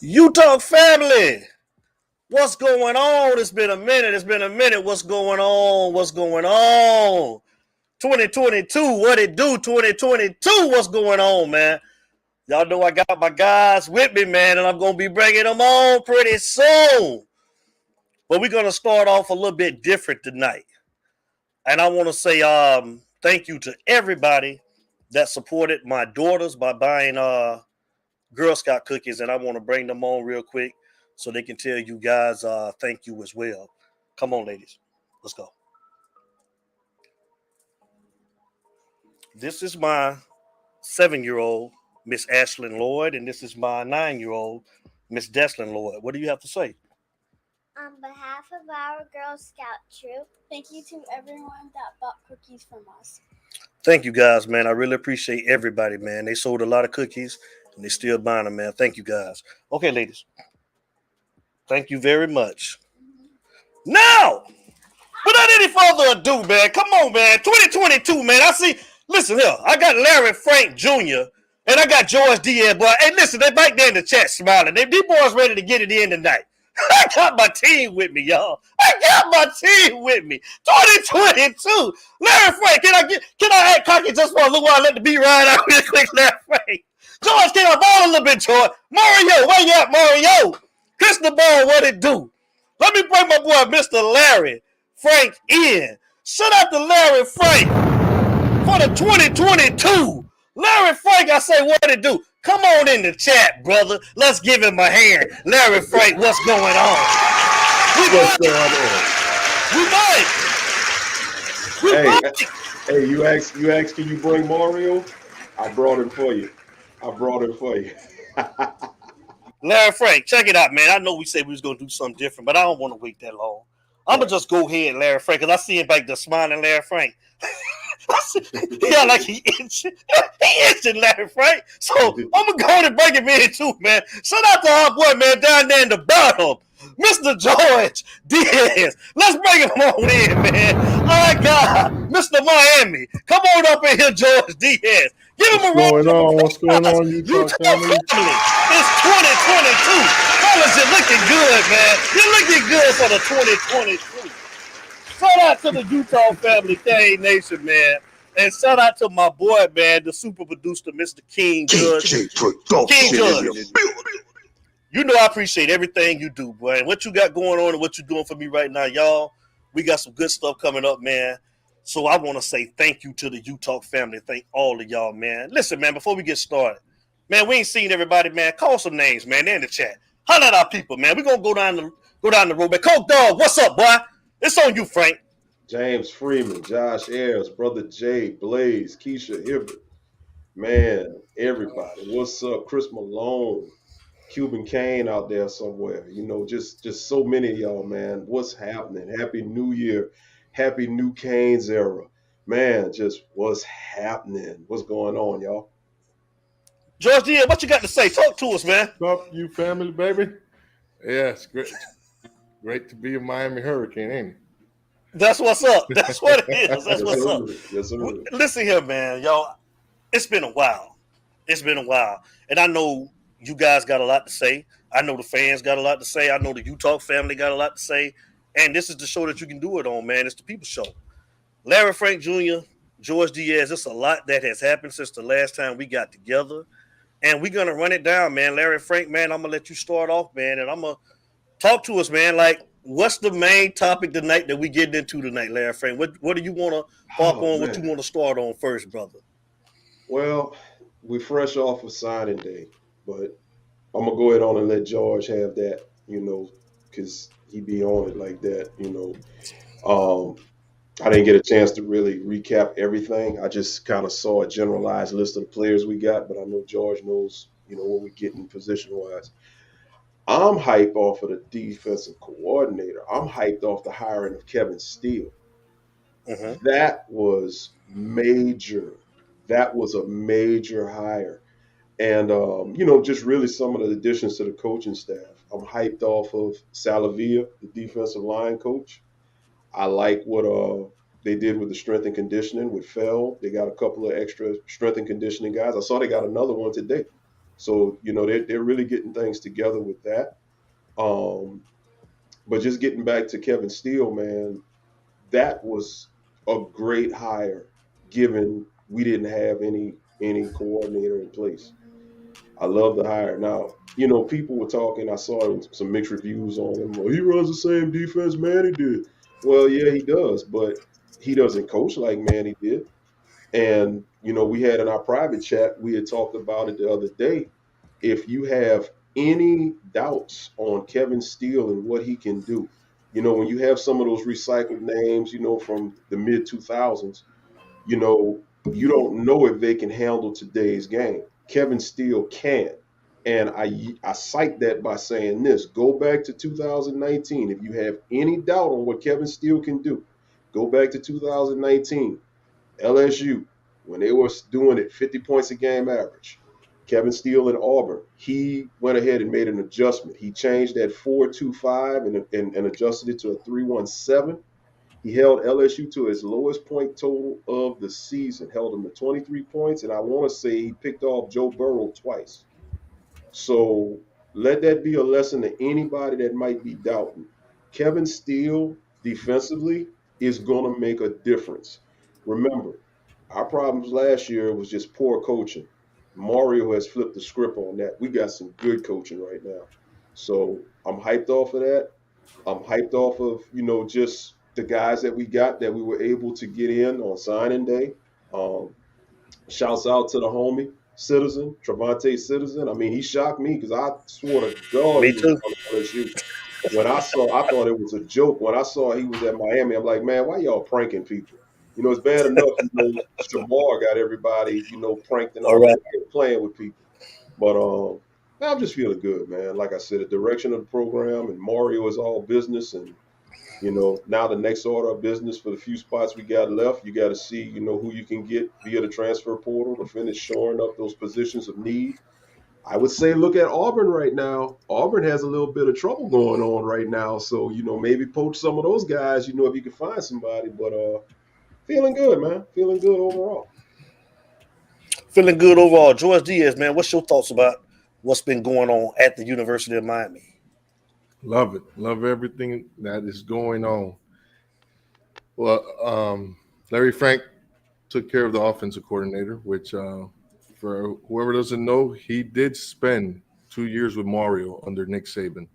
Utah family, what's going on? It's been a minute. It's been a minute. What's going on? What's going on? 2022, what it do? 2022, what's going on, man? Y'all know I got my guys with me, man, and I'm going to be bringing them on pretty soon. But we're going to start off a little bit different tonight. And I want to say thank you to everybody that supported my daughters by buying Girl Scout cookies, and I want to bring them on real quick so they can tell you guys thank you as well. Come on, ladies. Let's go. This is my 7-year-old, Miss Ashlyn Lloyd, and this is my 9-year-old, Miss Deslyn Lloyd. What do you have to say? On behalf of our Girl Scout troop, thank you to everyone that bought cookies from us. Thank you, guys, man. I really appreciate everybody, man. They sold a lot of cookies, and they still buying them, man. Thank you, guys. Okay, ladies. Thank you very much. Now, without any further ado, man, come on, man. 2022, man. Listen here. I got Larry Frank Jr. and I got George Diaz, boy. Hey, listen, they back there in the chat smiling. These boys ready to get it in tonight. I got my team with me, y'all. I got my team with me. 2022. Larry Frank, can I act cocky just for a little while? Let the beat ride out real quick, Larry Frank. George, can I ball a little bit, George? Mario, where you at, Mario? Crystal Ball, what it do? Let me bring my boy, Mr. Larry Frank in. Shout out to Larry Frank for the 2022. Larry Frank, I say, what it do? Come on in the chat, brother. Let's give him a hand. Larry Frank, what's going on? What's going on? Hey, you asked, can you bring Mario? I brought him for you. Larry Frank, check it out, man. I know we said we was going to do something different, but I don't want to wait that long. I'm going to just go ahead, Larry Frank, because I see him back there smiling, Larry Frank. Yeah, like he itching, Larry Frank. So I'm going to go and bring him in too, man. Shout out to our boy, man, down there in the bottom. Mr. George Diaz. Let's bring him on in, man. Oh, my God. Mr. Miami. Come on up in here, George Diaz. Give him a round. What's going on, Utah family? It's 2022. Fellas, you're looking good, man. You're looking good for the 2022. Shout out to the Utah family, Thang Nation, man. And shout out to my boy, man, the super producer, Mr. King Judge. King Judge. You know I appreciate everything you do, boy. And what you got going on and what you're doing for me right now, y'all. We got some good stuff coming up, man. So I want to say thank you to the Utah family. Thank all of y'all, man. Listen, man, before we get started, man, we ain't seen everybody, man. Call some names, man. They're in the chat. Holler at our people, man. We're gonna go down the road, man. Coke Dog, what's up, boy? It's on you, Frank. James Freeman, Josh Ayers, Brother Jay, Blaze, Keisha Hibbert. Man, everybody. What's up? Chris Malone, Cuban Kane out there somewhere. You know, just so many of y'all, man. What's happening? Happy New Year. Happy New Canes era. Man, just what's happening? What's going on, y'all? George Diaz, what you got to say? Talk to us, man. What's up, you family, baby? Yeah, it's great. Great to be a Miami Hurricane, ain't it? That's what's up. That's what it is. That's what's up. Yes, sir. Listen here, man, y'all. It's been a while. And I know you guys got a lot to say. I know the fans got a lot to say. I know the Utah family got a lot to say. And this is the show that you can do it on, man. It's the People Show. Larry Frank Jr., George Diaz, it's a lot that has happened since the last time we got together. And we're going to run it down, man. Larry Frank, man, I'm going to let you start off, man. And I'm going to talk to us, man, like, what's the main topic tonight that we get into tonight, Larry Frank? What do you want to talk on? Man. What you want to start on first, brother? Well, we're fresh off of signing day, but I'm going to go ahead on and let George have that, you know, because he be on it like that, you know. I didn't get a chance to really recap everything. I just kind of saw a generalized list of the players we got, but I know George knows, you know, what we get in position-wise. I'm hyped off of the defensive coordinator. I'm hyped off the hiring of Kevin Steele. Mm-hmm. That was major. That was a major hire. And, you know, just really some of the additions to the coaching staff. I'm hyped off of Salavia, the defensive line coach. I like what they did with the strength and conditioning with Fell. They got a couple of extra strength and conditioning guys. I saw they got another one today. So, they're really getting things together with that. But just getting back to Kevin Steele, man, that was a great hire given we didn't have any coordinator in place. I love the hire. Now, people were talking. I saw some mixed reviews on him. Well, he runs the same defense Manny did. Well, yeah, he does, but he doesn't coach like Manny did. And, we had in our private chat, we had talked about it the other day. If you have any doubts on Kevin Steele and what he can do, when you have some of those recycled names, from the mid 2000s, you know, you don't know if they can handle today's game. Kevin Steele can. And I cite that by saying this. Go back to 2019. If you have any doubt on what Kevin Steele can do, go back to 2019. LSU, when they were doing it 50 points a game average. Kevin Steele in Auburn, he went ahead and made an adjustment. He changed that 4.25 and adjusted it to a 3.17. He held LSU to his lowest point total of the season, held him to 23 points, and I want to say he picked off Joe Burrow twice. So let that be a lesson to anybody that might be doubting. Kevin Steele defensively is going to make a difference. Remember, our problems last year was just poor coaching. Mario has flipped the script on that. We got some good coaching right now. So I'm hyped off of that. I'm hyped off of, just the guys that we got that we were able to get in on signing day. Um, Shouts out to the homie, Citizen, Trevante Citizen. I mean, he shocked me because I swore to God Me he was too. going to LSU. I thought it was a joke. When I saw he was at Miami, I'm like, man, why y'all pranking people? It's bad enough, Shamar got everybody, pranked and All all right. that, playing with people. But man, I'm just feeling good, man. Like I said, the direction of the program and Mario is all business. And now the next order of business for the few spots we got left, you got to see, who you can get via the transfer portal to finish shoring up those positions of need. I would say look at Auburn right now. Auburn has a little bit of trouble going on right now. So, maybe poach some of those guys, if you can find somebody. But feeling good, man. Feeling good overall. Feeling good overall. George Diaz, man, what's your thoughts about what's been going on at the University of Miami? Love it. Love everything that is going on. Well, Larry Frank took care of the offensive coordinator, which, for whoever doesn't know, he did spend 2 years with Mario under Nick Saban.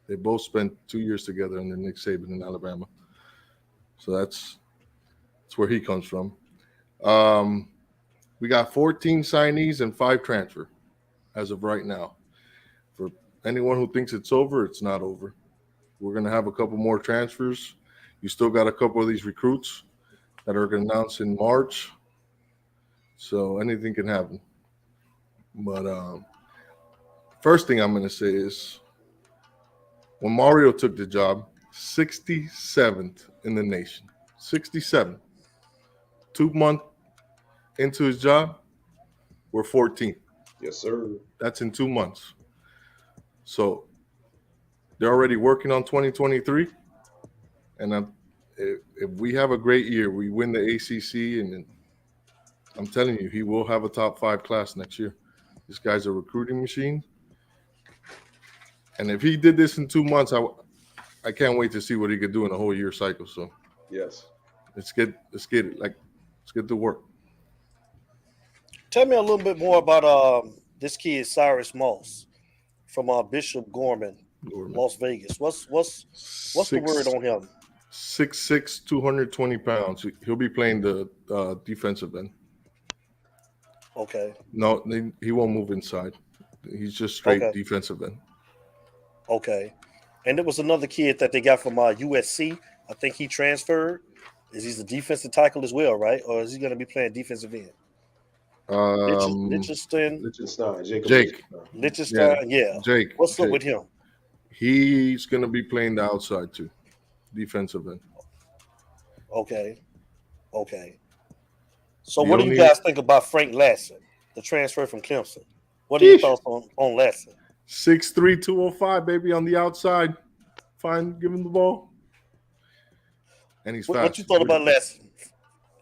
They both spent 2 years together under Nick Saban in Alabama. So that's where he comes from. We got 14 signees and 5 transfer as of right now. For anyone who thinks it's over, it's not over. We're going to have a couple more transfers. You still got a couple of these recruits that are going to announce in March. So anything can happen. But first thing I'm going to say is when Mario took the job, 67th in the nation. 67th. 2 months into his job, we're 14th. Yes, sir. That's in 2 months. So they're already working on 2023. And if we have a great year, we win the ACC, and I'm telling you, he will have a top 5 class next year. This guy's a recruiting machine. And if he did this in 2 months, I can't wait to see what he could do in a whole year cycle. So Yes. let's get it. Let's get to work. Tell me a little bit more about this kid, Cyrus Moss, from Bishop Gorman, Las Vegas. What's the word on him? 6'6", 220 pounds. He'll be playing the defensive end. Okay. No, he won't move inside. He's just straight defensive end. Okay. And there was another kid that they got from USC. I think he transferred. He's a defensive tackle as well, right? Or is he going to be playing defensive end? Lichtenstein. Jake. Lichtenstein, yeah. Jake. What's up with him? He's going to be playing the outside too, defensive end. Okay. So what do you guys think about Frank Lasson, the transfer from Clemson? What are your thoughts on Lasson? 6'3", 205, baby, on the outside. Fine, give him the ball. And he's fast. What you thought about Lasson?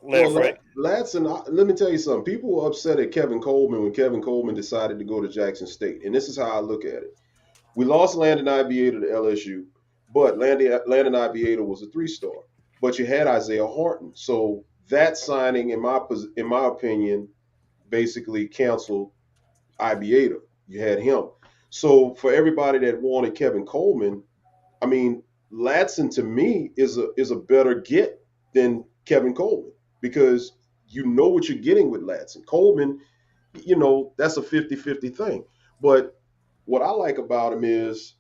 Larry Frank. Ladson, let me tell you something. People were upset at Kevin Coleman when Kevin Coleman decided to go to Jackson State. And this is how I look at it. We lost Landon Ivietor to LSU, but Landon Ivietor was a 3-star. But you had Isaiah Horton. So that signing, in my opinion, basically canceled Ivietor. You had him. So for everybody that wanted Kevin Coleman, I mean, Ladson to me is a better get than Kevin Coleman because you know what you're getting with Ladson. Coleman, that's a 50-50 thing. But what I like about him is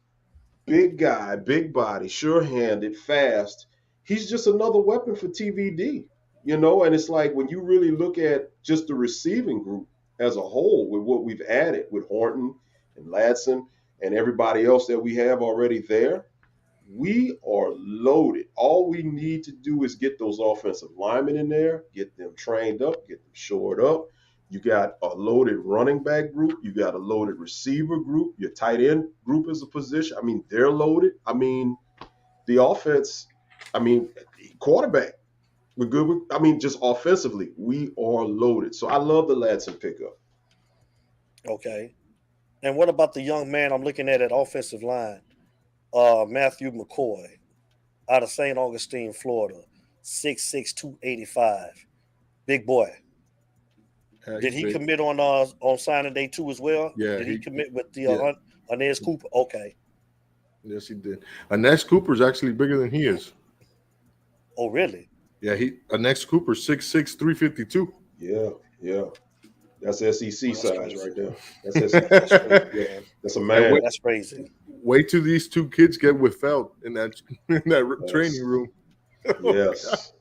big guy, big body, sure-handed, fast. He's just another weapon for TVD, and it's like when you really look at just the receiving group as a whole with what we've added with Horton and Ladson and everybody else that we have already there, we are loaded. All we need to do is get those offensive linemen in there, get them trained up, get them shored up. You got a loaded running back group. You got a loaded receiver group. Your tight end group is a position. I mean, they're loaded. I mean, the offense, quarterback, we're good. Just offensively, we are loaded. So I love the Ladson pickup. Okay. And what about the young man I'm looking at offensive line? Matthew McCoy out of St. Augustine, Florida, 6'6", 285. Big boy. Did he commit on signing day 2 as well? Yeah. Did he commit with the Inez Cooper? Okay. Yes, he did. Inez Cooper's actually bigger than he is. Oh, really? Yeah, Inez Cooper 6'6", 352. Yeah. That's SEC size crazy. Right there. That's SEC. Yeah. That's a man. That's crazy. Wait till these two kids get with Felt in that training room. Yes.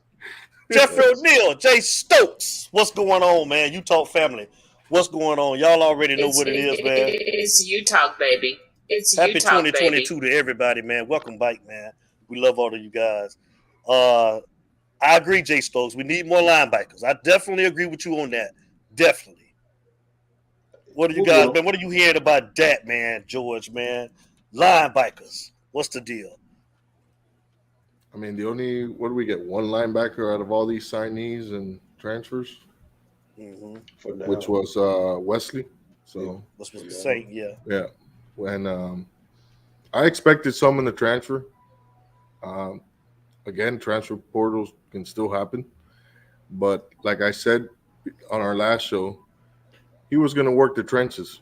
Jeffrey O'Neal, Jay Stokes. What's going on, man? Utah family. What's going on? Y'all already know what it is, man. It's Utah, baby. It's Happy Utah, 2022 baby. to everybody, man. Welcome back, man. We love all of you guys. I agree, Jay Stokes. We need more linebackers. I definitely agree with you on that. Definitely. What are you guys, man? What are you hearing about that, man, George, man? Linebackers. What's the deal? I mean, what do we get? One linebacker out of all these signees and transfers, which was Wesley. So this was the same, yeah. Yeah, and I expected some in the transfer. Again, transfer portals can still happen, but like I said on our last show, he was going to work the trenches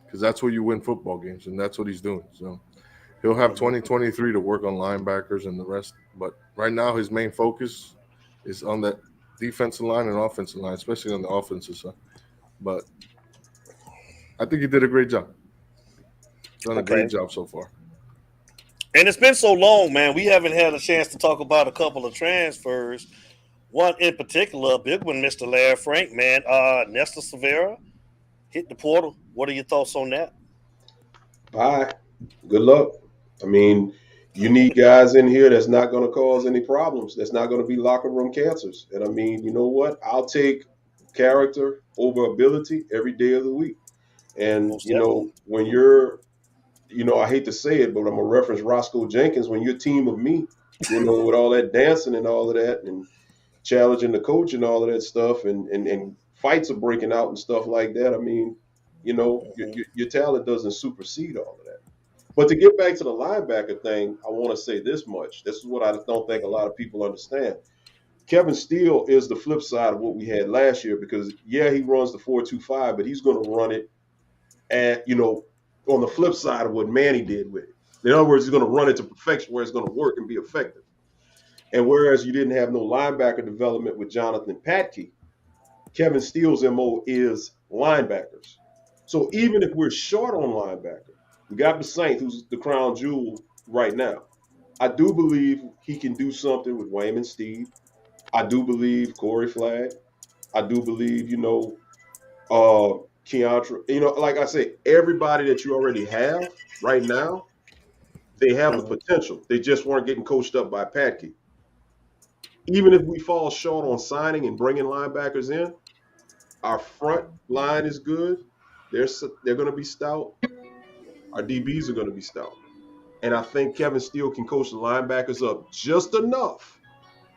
because that's where you win football games, and that's what he's doing. So he'll have 2023 to work on linebackers and the rest. But right now, his main focus is on that defensive line and offensive line, especially on the offensive side. But I think he did a great job. Done a great job so far. And it's been so long, man. We haven't had a chance to talk about a couple of transfers. One in particular, a big one, Mr. Larry Frank, man. Nestor Severa hit the portal. What are your thoughts on that? Bye. Good luck. I mean, you need guys in here that's not going to cause any problems. That's not going to be locker room cancers. And I mean, you know what? I'll take character over ability every day of the week. And, when you're, I hate to say it, but I'm going to reference Roscoe Jenkins. When you're a team of me, with all that dancing and all of that and challenging the coach and all of that stuff and fights are breaking out and stuff like that. I mean, your talent doesn't supersede all of that. But to get back to the linebacker thing, I want to say this much. This is what I don't think a lot of people understand. Kevin Steele is the flip side of what we had last year because, he runs the 4.25, but he's going to run it at, on the flip side of what Manny did with it. In other words, he's going to run it to perfection where it's going to work and be effective. And whereas you didn't have no linebacker development with Jonathan Patke, Kevin Steele's MO is linebackers. So even if we're short on linebacker, we got Basaint, who's the crown jewel right now. I do believe he can do something with Wayman Steve. I do believe Corey Flagg. I do believe, Keontra. Like I say, everybody that you already have right now, they have the potential. They just weren't getting coached up by Patke. Even if we fall short on signing and bringing linebackers in, our front line is good. They're going to be stout. Our DBs are going to be stout. And I think Kevin Steele can coach the linebackers up just enough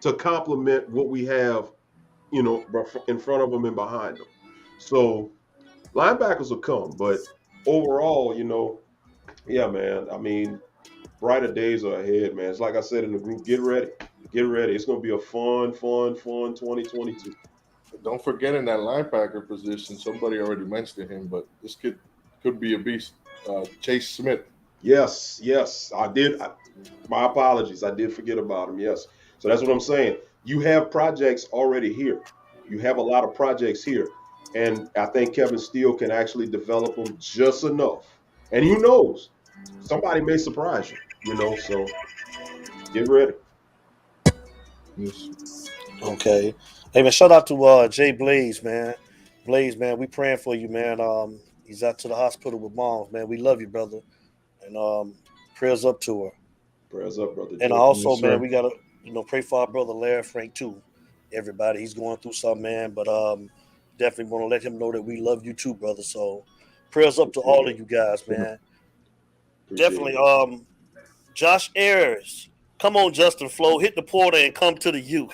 to complement what we have in front of them and behind them. So linebackers will come, but overall, yeah, man. I mean, brighter days are ahead, man. It's like I said in the group, get ready. Get ready. It's going to be a fun 2022. Don't forget in that linebacker position, somebody already mentioned him, but this kid could be a beast. Chase Smith. Yes, yes, I did. My apologies. I did forget about him. Yes. So that's what I'm saying. You have projects already here. You have a lot of projects here. And I think Kevin Steele can actually develop them just enough. And who knows? Somebody may surprise you, so get ready. Yes. Okay. Hey man, shout out to Jay Blaze, man. Blaze, man, we praying for you, man. He's out to the hospital with moms, man. We love you, brother. And prayers up to her. Prayers up, Brother And Jay. also, Yes, man, sir. we gotta, pray for our brother Larry Frank too. Everybody, he's going through something, man. But definitely want to let him know that we love you too, brother. So prayers up to Appreciate all that. of you guys, Yeah. man. Appreciate Definitely. that. Josh Ayers, come on, Justin Flo, hit the porter and come to the U.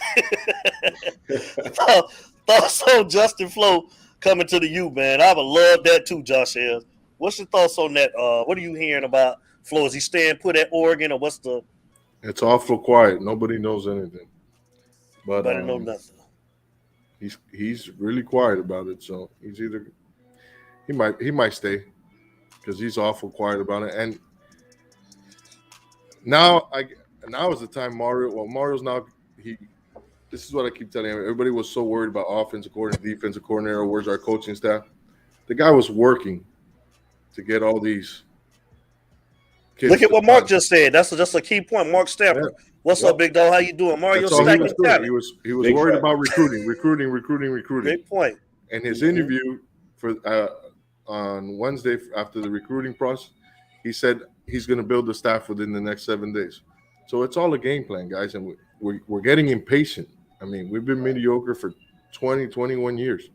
Thoughts on Justin Flo coming to the U, man? I would love that too, Josh Ayers. What's your thoughts on that? What are you hearing about Flo? Is he staying put at Oregon, or what's the? It's awful quiet. Nobody knows anything. But Nobody know nothing. he's really quiet about it. So he's either he might stay because he's awful quiet about it. And now now is the time Mario. Well, Mario's now he. This is what I keep telling him. Everybody was so worried about offensive coordinator, defensive coordinator. Where's our coaching staff? The guy was working to get all these Look kids at to what Mark play. just said. That's just a key point. Mark Yeah, Stamper. What's up, Yep. big dog? How you doing? Mario that's all he Big stacking was fact. doing. talent. He was Big worried fact. about recruiting. Great point. And his Mhm. interview for on Wednesday after the recruiting process, he said he's going to build the staff within the next 7 days. So it's all a game plan, guys, and we're getting impatient. I mean, we've been mediocre for 20, 21 years.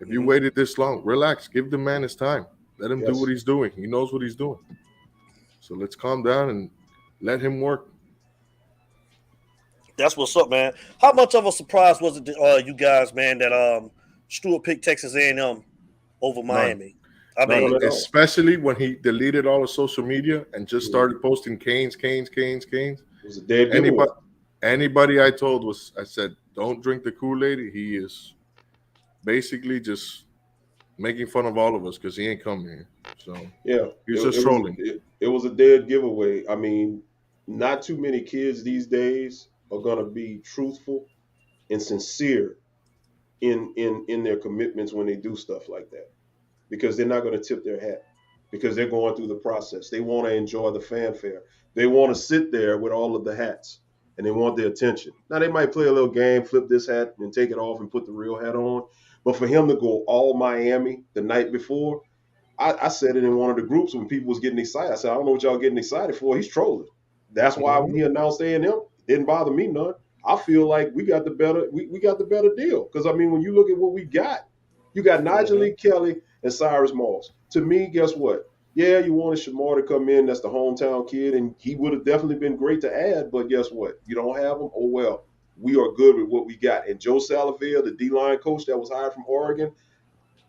If you Mhm. waited this long, relax. Give the man his time. Let him do what Yes. he's doing. He knows what he's doing. So let's calm down and let him work. That's what's up, man. How much of a surprise was it to you guys, man, that Stewart picked Texas A&M over None. Miami? I None mean, at all. Especially when he deleted all of social media and just Mhm. started posting Canes. It was a dead giveaway. Anybody I told I said, don't drink the Kool-Aid. He is basically just making fun of all of us because he ain't coming here. So Yeah. he's just trolling. It was a dead giveaway. I mean, not too many kids these days are gonna be truthful and sincere in their commitments when they do stuff like that, because they're not going to tip their hat, because they're going through the process. They want to enjoy the fanfare. They want to sit there with all of the hats, and they want the attention. Now they might play a little game, flip this hat and take it off and put the real hat on. But for him to go all Miami the night before, I said it in one of the groups when people was getting excited. I said, I don't know what y'all getting excited for. He's trolling. That's why when mhm. he announced A&M, it didn't bother me none. I feel like we got the better deal. Because I mean, when you look at what we got, you got Nigel Mhm. Lee Kelly and Cyrus Moss. To me, guess what? Yeah, you wanted Shamar to come in. That's the hometown kid, and he would have definitely been great to add. But guess what? You don't have him. Oh well. We are good with what we got. And Joe Salavia, the D-line coach that was hired from Oregon,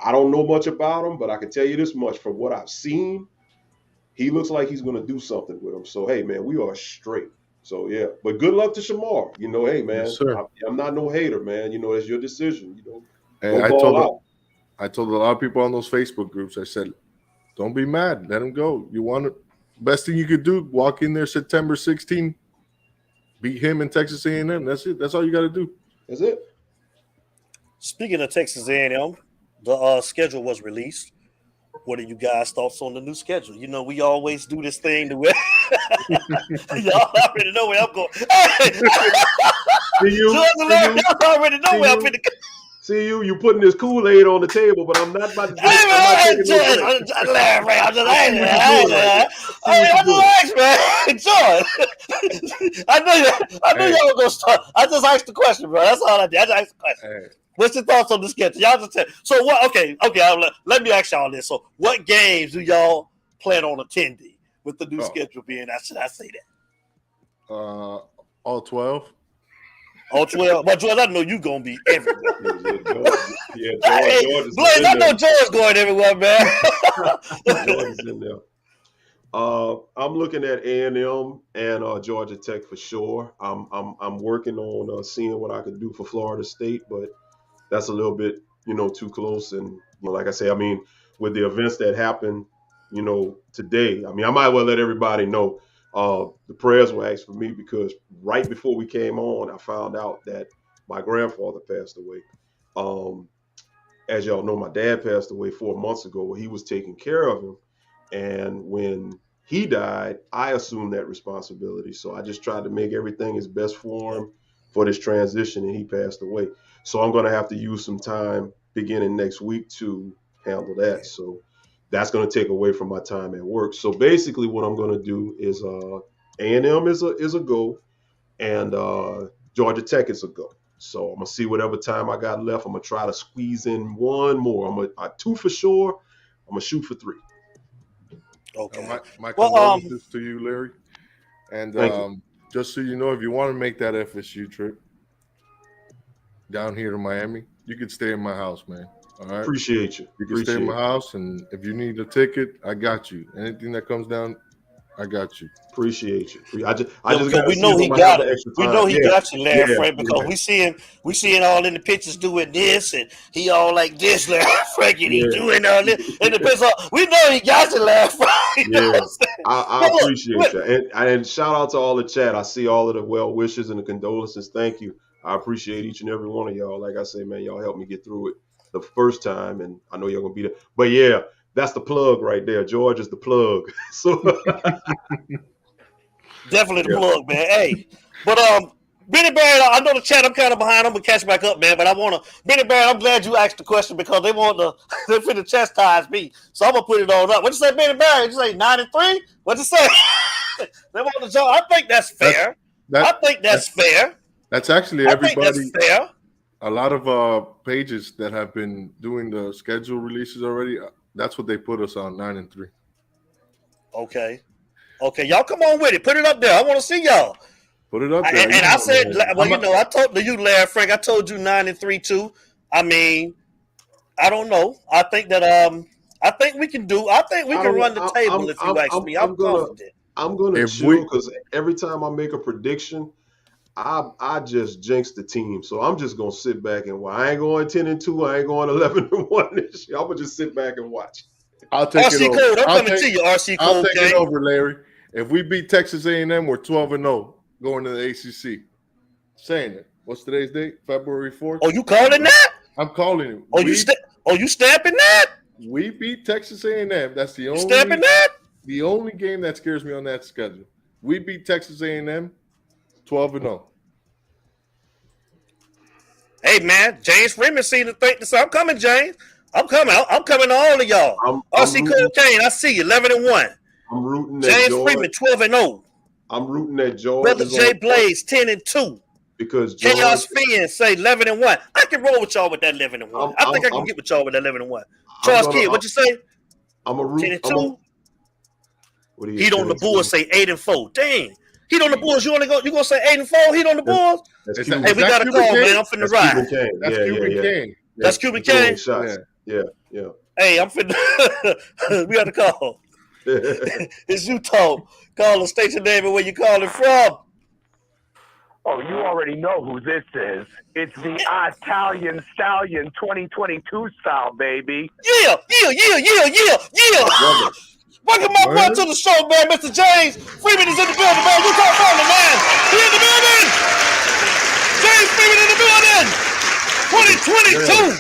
I don't know much about him, but I can tell you this much from what I've seen. He looks like he's going to do something with him. So, hey, man, we are straight. So, yeah. But good luck to Shamar. Hey, Yes, man, sir. I'm not no hater, man. It's your decision. And Go ball out. I told a lot of people on those Facebook groups, I said, don't be mad. Let him go. You want to best thing you could do, walk in there September 16, beat him in Texas A&M. That's it. That's all you got to do. That's it. Speaking of Texas A&M, the schedule was released. What are you guys' thoughts on the new schedule? We always do this thing to where y'all already know where I'm going. Hey! See you. Y'all already know where I'm finna go. See you. You putting this Kool-Aid on the table, but I'm not about to drink. Hey, I'm not man, taking no drink. I'm just laughing, man. I'm just I see what you're doing right there. See what you're doing. I just asked, man. I knew Hey, y'all were gonna start. I just asked the question, bro. That's all I did. I just asked the question. hey, What's your thoughts on the schedule? Y'all just tell. So what? Okay. Let me ask y'all this. So what games do y'all plan on attending with the new oh, schedule being? Should I say that? all 12. Oh, 12. But George, I know you gonna be everywhere. Hey, George is Blaze, in I know there. George going everywhere, man. George is in there. I'm looking at A&M and Georgia Tech for sure. I'm working on seeing what I could do for Florida State, but that's a little bit too close. And like I say, I mean, with the events that happened, today, I mean, I might well let everybody know. The prayers were asked for me because right before we came on, I found out that my grandfather passed away. As y'all know, my dad passed away 4 months ago. He was taking care of him. And when he died, I assumed that responsibility. So I just tried to make everything as best for him for this transition, and he passed away. So I'm going to have to use some time beginning next week to handle that. So that's going to take away from my time at work. So basically what I'm going to do is A&M is a go, and Georgia Tech is a go. So I'm gonna see whatever time I got left. I'm gonna try to squeeze in one more. I'm gonna 2 for sure. I'm gonna shoot for 3. Okay. My Well, condolences to you, Larry. And Thank you. just so you know, if you want to make that FSU trip down here to Miami, you can stay in my house, man. All right. Appreciate you. You can stay in my house, and if you need a ticket, I got you. Anything that comes down, I got you. Appreciate you. I just because got to we see know if he I'm gonna have got the it. extra We time. know he got you, Larry Frank, because Yeah. we seeing all in the pictures doing this, and he all like this, Larry Frank, and he doing all this. And depends on, we know he got you, Larry Frank. Yeah, I But look, appreciate you, and shout out to all the chat. I see all of the well wishes and the condolences. Thank you. I appreciate each and every one of y'all. Like I say, man, y'all helped me get through it the first time, and I know y'all gonna be there. But yeah, that's the plug right there. George is the plug. So definitely the plug, man. Hey, but Benny Barrett, I know the chat. I'm kind of behind. I'm gonna catch back up, man. But I want to, Benny Barrett. I'm glad you asked the question because they want to, they finna chastise me. So I'm gonna put it on up. What you say, Benny Barrett? You say 93? What you say? They want to joke. I think that's fair. I think that's fair. That's actually I everybody. think that's fair. A lot of pages that have been doing the schedule releases already. That's what they put us on, 9-3. Okay, y'all come on with it. Put it up there. I want to see y'all. Put it up there. And I said, well, I told you, Larry Frank. I told you 9-3 too. I mean, I don't know. I think that I think we can do. I think we can run the table if you ask me. I'm confident. I'm gonna chill because every time I make a prediction, I just jinx the team. So I'm just gonna sit back and watch. I ain't going 10-2. I ain't going 11-1 this year. I'm gonna just sit back and watch. I'll take RC it over. Code, I'm coming to you, RC Code. I'll take it over, Larry. If we beat Texas A&M, we're 12-0 going to the ACC. Saying it. What's today's date? February 4th. Oh, you calling that? I'm calling it. You stamping that? We beat Texas A&M. That's the only stamping that? The only game that scares me on that schedule. We beat Texas A&M 12-0. Hey man, James Freeman seen the thing. So I'm coming, James. I'm coming. I'm coming to all of y'all. RC Cocaine, I see you. 11-1. I'm rooting James Freeman 12-0. I'm rooting at George. Brother Jay Blaze 10-2. Because Chaos Finn say 11-1. I can roll with y'all with that 11-1. I think I can get with y'all with that 11-1. Charles Kidd, what you say? I'm a root. 10-2. Heat on the Bulls say 8-4. Dang. Heat on the Bulls. You gonna say 8-4? Heat on the Bulls? Hey, we got a call, man. I'm finna ride. That's Cuban Kane. That's Cuban Kane. Yeah. Hey, I'm finna. We got a call. It's you, Tom. Call the station name and where you calling from. Oh, you already know who this is. It's the Italian Stallion 2022 style, baby. Yeah. Welcome my boy to the show, man. Mr. James Freeman is in the building, man. You talk about it, man. He in the building. James Freeman in the building. 2022.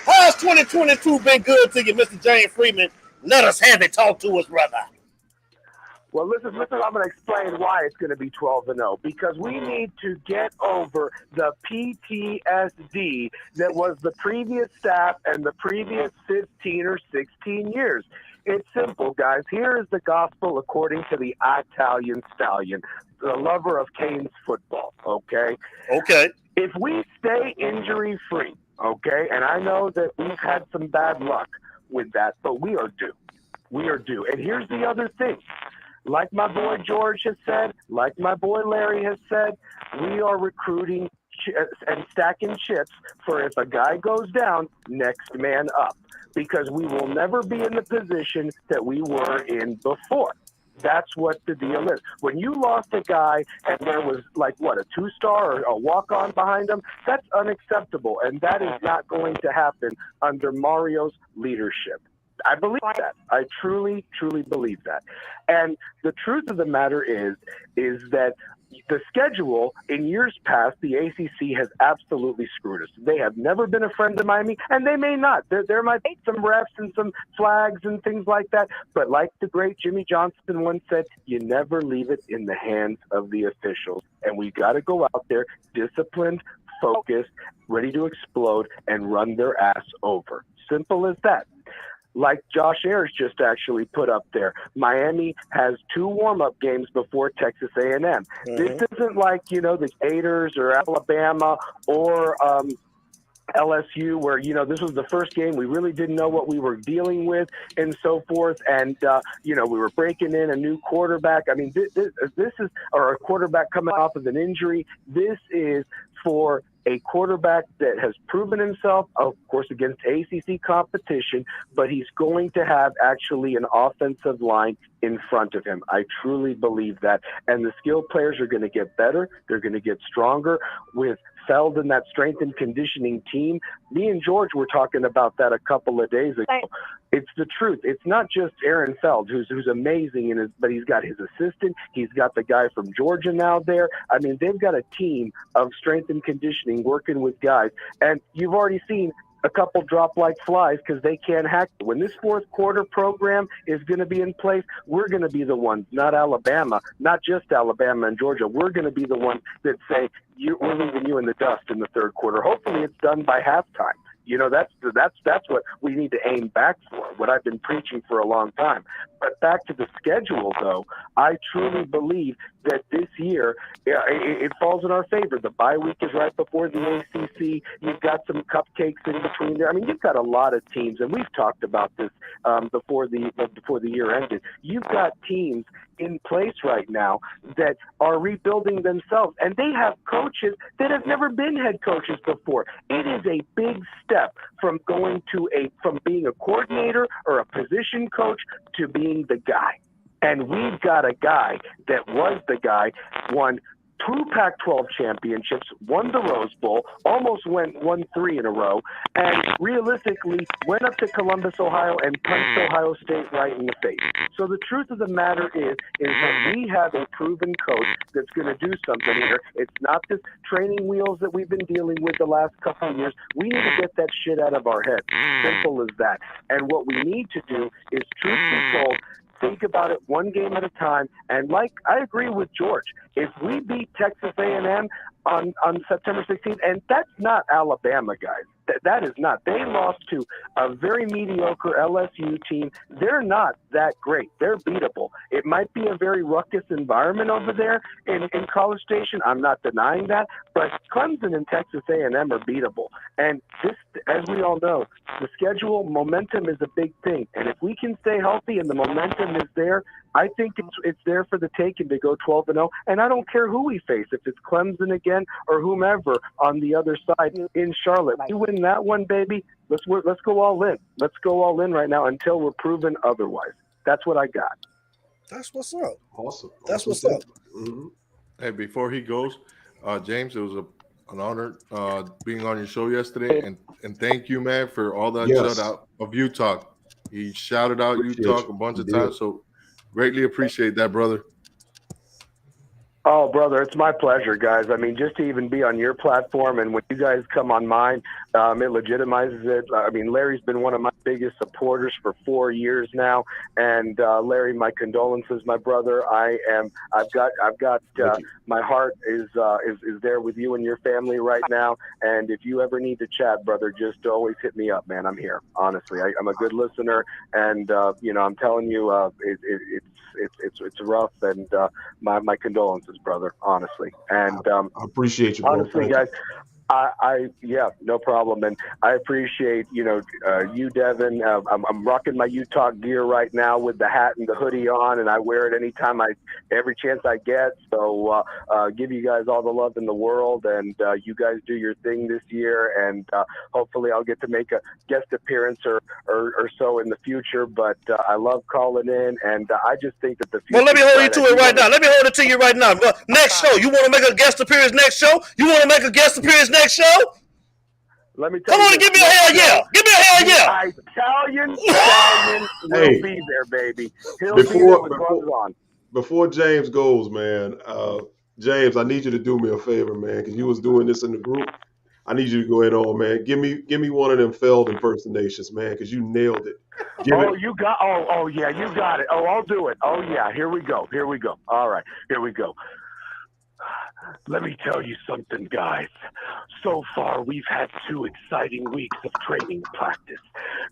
How's 2022 been good to you, Mr. James Freeman? Let us have it. Talk to us, brother. Well, listen, I'm going to explain why it's going to be 12-0. Because we need to get over the PTSD that was the previous staff and the previous 15 or 16 years. It's simple, guys. Here is the gospel according to the Italian Stallion, the lover of Canes football, okay? Okay. If we stay injury-free, okay, and I know that we've had some bad luck with that, but we are due. We are due. And here's the other thing. Like my boy George has said, like my boy Larry has said, we are recruiting and stacking chips for if a guy goes down, next man up, because we will never be in the position that we were in before. That's what the deal is. When you lost a guy and there was like a 2-star or a walk-on behind him, that's unacceptable, and that is not going to happen under Mario's leadership. I believe that. I truly, truly believe that. And the truth of the matter is that the schedule in years past, the ACC has absolutely screwed us. They have never been a friend of Miami, and they may not. There might be some refs and some flags and things like that. But like the great Jimmy Johnson once said, you never leave it in the hands of the officials. And we got to go out there disciplined, focused, ready to explode, and run their ass over. Simple as that. Like Josh Ayers just actually put up there, Miami has 2 warm-up games before Texas A&M. Mm-hmm. This isn't like, the Gators or Alabama or LSU, where, this was the first game. We really didn't know what we were dealing with and so forth. And, we were breaking in a new quarterback. I mean, this is, or a quarterback coming off of an injury. This is for a quarterback that has proven himself, of course, against ACC competition, but he's going to have actually an offensive line in front of him. I truly believe that. And the skilled players are going to get better. They're going to get stronger with Feld and that strength and conditioning team. Me and George were talking about that a couple of days ago. It's the truth. It's not just Aaron Feld, who's amazing, but he's got his assistant. He's got the guy from Georgia now there. I mean, they've got a team of strength and conditioning working with guys. And you've already seen a couple drop like flies because they can't hack. When this fourth quarter program is going to be in place, we're going to be the ones, not Alabama, not just Alabama and Georgia. We're going to be the ones that say, we're leaving you in the dust in the third quarter. Hopefully it's done by halftime. That's what we need to aim back for, what I've been preaching for a long time. But back to the schedule, though, I truly believe that this year it falls in our favor. The bye week is right before the ACC. You've got some cupcakes in between there. I mean, you've got a lot of teams, and we've talked about this before the year ended. You've got teams in place right now that are rebuilding themselves, and they have coaches that have never been head coaches before. It is a big step from from being a coordinator or a position coach to being the guy. And we've got a guy that was the guy, won 2 Pac-12 championships, won the Rose Bowl, almost won 3 in a row, and realistically went up to Columbus, Ohio, and punched Ohio State right in the face. So the truth of the matter is that we have a proven coach that's going to do something here. It's not this training wheels that we've been dealing with the last couple of years. We need to get that shit out of our head. Simple as that. And what we need to do is, truth be told, think about it one game at a time. And like I agree with George, if we beat Texas A&M on September 16th, and that's not Alabama, guys. That is not. They lost to a very mediocre LSU team. They're not that great. They're beatable. It might be a very ruckus environment over there in College Station. I'm not denying that. But Clemson and Texas A&M are beatable. And this, as we all know, the schedule momentum is a big thing. And if we can stay healthy and the momentum is there, I think it's there for the taking to go 12-0. And I don't care who we face, if it's Clemson again or whomever on the other side in Charlotte. We win that one, baby. Let's go all in. Let's go all in right now until we're proven otherwise. That's what I got. That's what's up. Awesome. That's what's up. Mm-hmm. Hey, before he goes, James, it was an honor being on your show yesterday, and thank you, man, for all that shout out of Utah. He shouted out Utah a bunch of times, so greatly appreciate that, brother. Oh, brother, it's my pleasure, guys. I mean, just to even be on your platform, and when you guys come on mine, it legitimizes it. I mean, Larry's been one of my biggest supporters for 4 years now, and Larry, my condolences, my brother. I've got my heart is there with you and your family right now. And if you ever need to chat, brother, just always hit me up, man. I'm here. Honestly, I'm a good listener, and I'm telling you, it's rough, and my condolences, brother, honestly. And I appreciate you, bro. honestly, guys, Yeah, no problem. And I appreciate, you, Devin. I'm rocking my Utah gear right now with the hat and the hoodie on, and I wear it every chance I get. So give you guys all the love in the world, and you guys do your thing this year, and hopefully I'll get to make a guest appearance or so in the future. But I love calling in, and I just think that the future. Well, let me hold you to it right now. Let me hold it to you right now. Next show, you want to make a guest appearance next show? You want to make a guest appearance next show? Let me tell Come on you and give me a hell yeah. Give me a hell yeah. Italian will be there, baby. He'll be there with gloves on. Before James goes, man, James, I need you to do me a favor, man, because you was doing this in the group. I need you to go ahead on, man. Give me one of them Feld impersonations, man, because you nailed it. You got. Oh yeah, you got it. Oh, I'll do it. Oh yeah, here we go. All right, here we go. Let me tell you something, guys. So far, we've had 2 exciting weeks of training practice.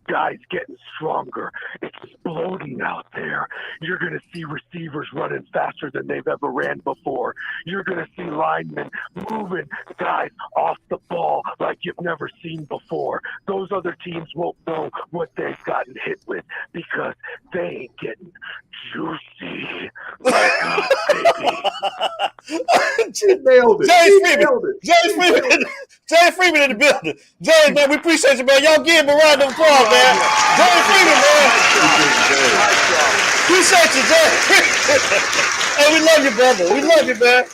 Guys getting stronger. It's exploding out there. You're going to see receivers running faster than they've ever ran before. You're going to see linemen moving guys off the ball like you've never seen before. Those other teams won't know what they've gotten hit with because they ain't getting juicy like us, baby. Nailed it. James Freeman in the building. James, man, we appreciate you, man. Y'all give him a round of applause, man. James Freeman, man. Appreciate you, James. Hey, we love you, brother. We love you, man.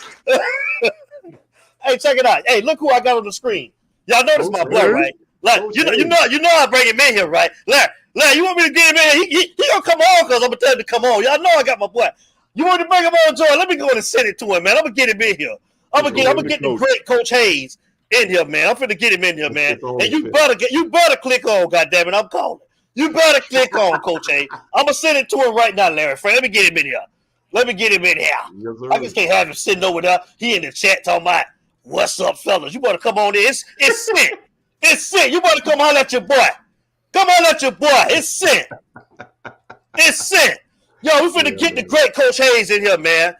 Hey, check it out. Hey, look who I got on the screen. Y'all notice my boy, right? Like, you know I bring him in here, right? Larry, you want me to get him in here? He gonna come on because I'm gonna tell him to come on. Y'all know I got my boy. You want to bring him on, Joy? Let me go in and send it to him, man. I'm gonna get him in here. I'm gonna get the great Coach Hayes in here, man. I'm finna get him in here, man. And you better click on, goddammit, I'm calling. You better click on, Coach Hayes. I'm gonna send it to him right now, Larry Frank. Let me get him in here. Yes, I just can't have him sitting over there. He in the chat talking about what's up, fellas. You better come on in. It's sent. It's sent. You better come holler at your boy. It's sent. It's sent. Yo, we finna get the great Coach Hayes in here, man.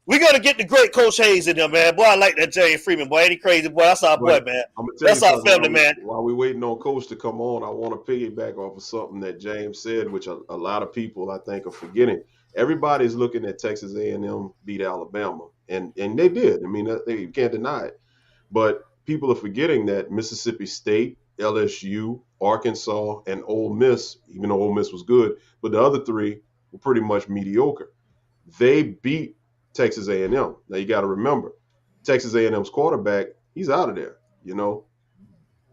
We gotta get the great Coach Hayes in here, man. Boy, I like that James Freeman, boy. Ain't he crazy, boy? That's our boy, man. That's our family, man. While we're waiting on Coach to come on, I want to piggyback off of something that James said, which a lot of people, I think, are forgetting. Everybody's looking at Texas A&M beat Alabama, and they did. I mean, you can't deny it. But people are forgetting that Mississippi State, LSU, Arkansas, and Ole Miss, even though Ole Miss was good, but the other 3 were pretty much mediocre. They beat Texas A&M. Now you got to remember, Texas A&M's quarterback, he's out of there.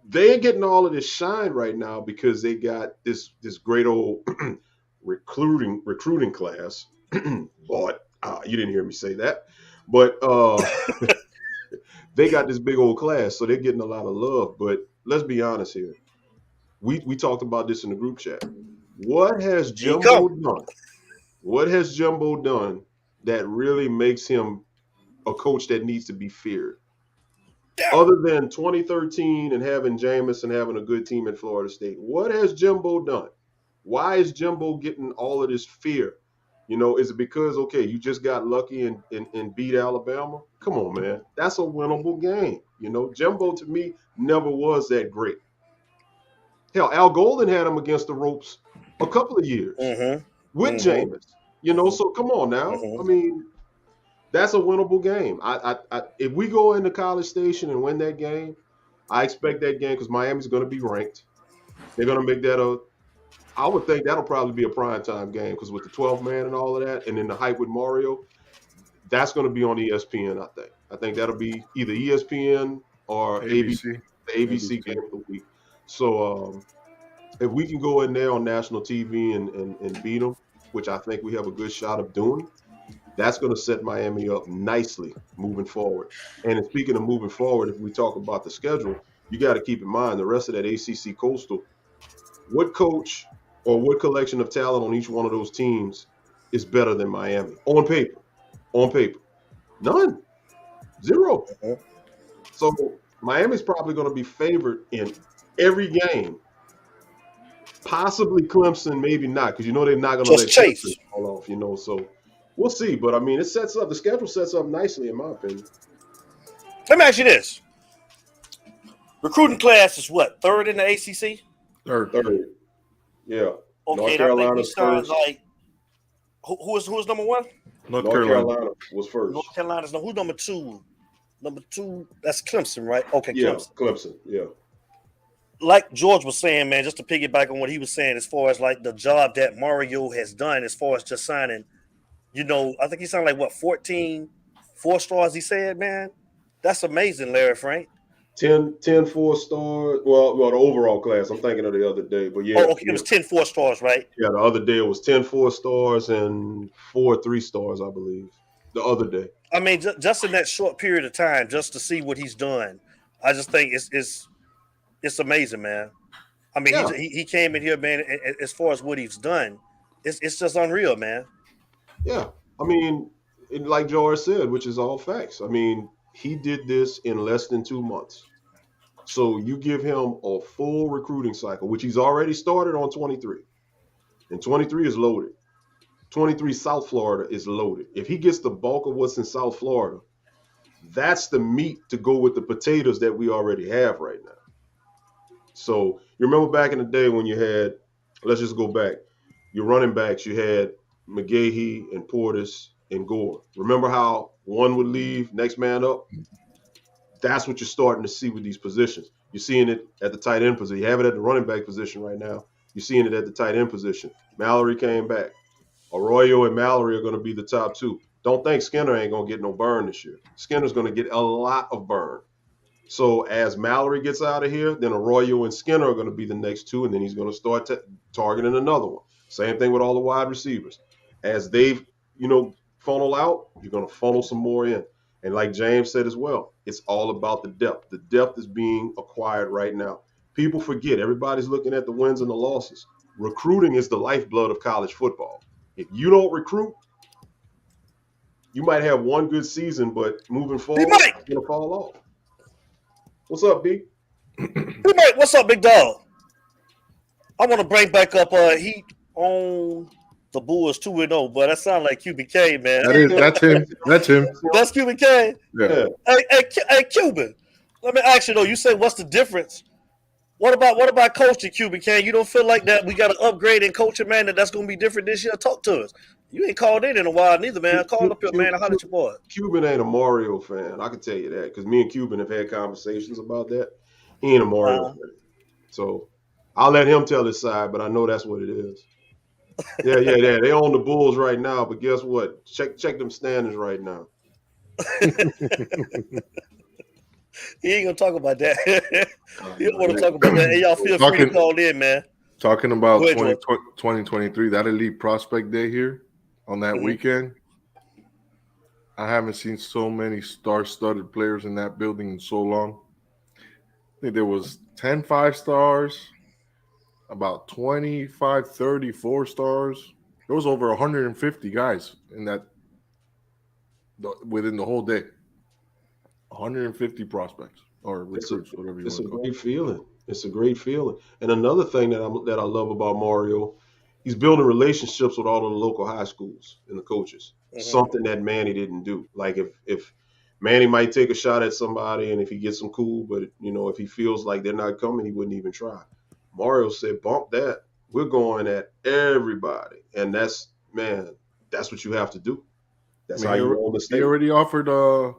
They ain't getting all of this shine right now because they got this great old recruiting class. But you didn't hear me say that. But they got this big old class, so they're getting a lot of love. But let's be honest here. We talked about this in the group chat. What has Jumbo done? What has Jumbo done that really makes him a coach that needs to be feared? Yeah. Other than 2013 and having Jameis and having a good team in Florida State, what has Jumbo done? Why is Jumbo getting all of this fear? Is it because, okay, you just got lucky and beat Alabama? Come on, man. That's a winnable game. Jumbo to me never was that great. Hell, Al Golden had him against the ropes a couple of years with Jameis. So come on now. I mean, that's a winnable game. If we go into College Station and win that game, I expect that game because Miami's going to be ranked. They're going to make that I would think that'll probably be a primetime game because with the 12th man and all of that, and then the hype with Mario, that's going to be on ESPN, I think. I think that'll be either ESPN or ABC, the ABC game of the week. So if we can go in there on national TV and beat them, which I think we have a good shot of doing, that's going to set Miami up nicely moving forward. And speaking of moving forward, if we talk about the schedule, you got to keep in mind the rest of that ACC Coastal, what coach or what collection of talent on each one of those teams is better than Miami? On paper. None. Zero. So Miami's probably going to be favored in every game. Possibly Clemson, maybe not, because they're not going to let Chase fall off, so we'll see. But I mean, the schedule sets up nicely, in my opinion. Let me ask you this. Recruiting class is what, third in the ACC? Third. Yeah. Okay, North and I think we Carolina's signed first. like who is number one? North North Carolina. Carolina was first. North Carolina's no. Who's number two? Number two, that's Clemson, right? Okay, Yeah, Clemson. Clemson. Yeah. Like George was saying, man, just to piggyback on what he was saying, as far as like the job that Mario has done, as far as just signing, I think he signed like what 14 4-stars. He said, man, that's amazing, Larry Frank. 10 4-star. Well, the overall class. I'm thinking of the other day, but yeah. Oh, okay, it was 10 4-stars, right? Yeah, the other day it was 10 4-stars and 4 3-stars, I believe. The other day. I mean, just in that short period of time, just to see what he's done, I just think it's amazing, man. I mean, Yeah. he came in here, man. As far as what he's done, it's just unreal, man. Yeah. I mean, like George said, which is all facts. I mean, he did this in less than 2 months. So you give him a full recruiting cycle, which he's already started on 23. And 23 is loaded. 23 South Florida is loaded. If he gets the bulk of what's in South Florida, that's the meat to go with the potatoes that we already have right now. So you remember back in the day when you had, let's just go back, your running backs, you had McGahee and Portis and Gore. Remember how one would leave, next man up? That's what you're starting to see with these positions. You're seeing it at the tight end position. You have it at the running back position right now. You're seeing it at the tight end position. Mallory came back. Arroyo and Mallory are going to be the top two. Don't think Skinner ain't going to get no burn this year. Skinner's going to get a lot of burn. So as Mallory gets out of here, then Arroyo and Skinner are going to be the next two, and then he's going to start targeting another one. Same thing with all the wide receivers. As they've, funnel out, you're going to funnel some more in. And like James said as well, it's all about the depth. The depth is being acquired right now. People forget. Everybody's looking at the wins and the losses. Recruiting is the lifeblood of college football. If you don't recruit, you might have one good season, but moving forward, it's going to fall off. What's up, B? What's up, big dog? I want to bring back up Heat on the Bulls 2-0, but that sounds like QBK, man. That's him. That's him. That's QBK. Yeah. Hey, Cuban. Let me ask you though. You say what's the difference? What about coaching, QBK? You don't feel like that we got to upgrade in coaching, man? That's going to be different this year? Talk to us. You ain't called in a while neither, man. Call up here, man. I holler at your boy. Cuban ain't a Mario fan. I can tell you that because me and Cuban have had conversations about that. He ain't a Mario fan. So I'll let him tell his side, but I know that's what it is. Yeah. They own the Bulls right now, but guess what? Check them standings right now. He ain't gonna talk about that. He don't want to talk about that. Hey, y'all feel free to call in, man. Talking about 2023, that elite prospect day here on that weekend. I haven't seen so many star-studded players in that building in so long. I think there was 10 5-stars, about 25, 30 4-stars. There was over 150 guys in that within the whole day. 150 prospects or recruits, whatever you want to call it. It's a great feeling. It's a great feeling. And another thing that I love about Mario, he's building relationships with all of the local high schools and the coaches. Something that Manny didn't do. Like if Manny might take a shot at somebody, and if he gets them cool, but if he feels like they're not coming, he wouldn't even try. Mario said, "Bump that. We're going at everybody," and that's what you have to do. That's how you roll the state. He already offered a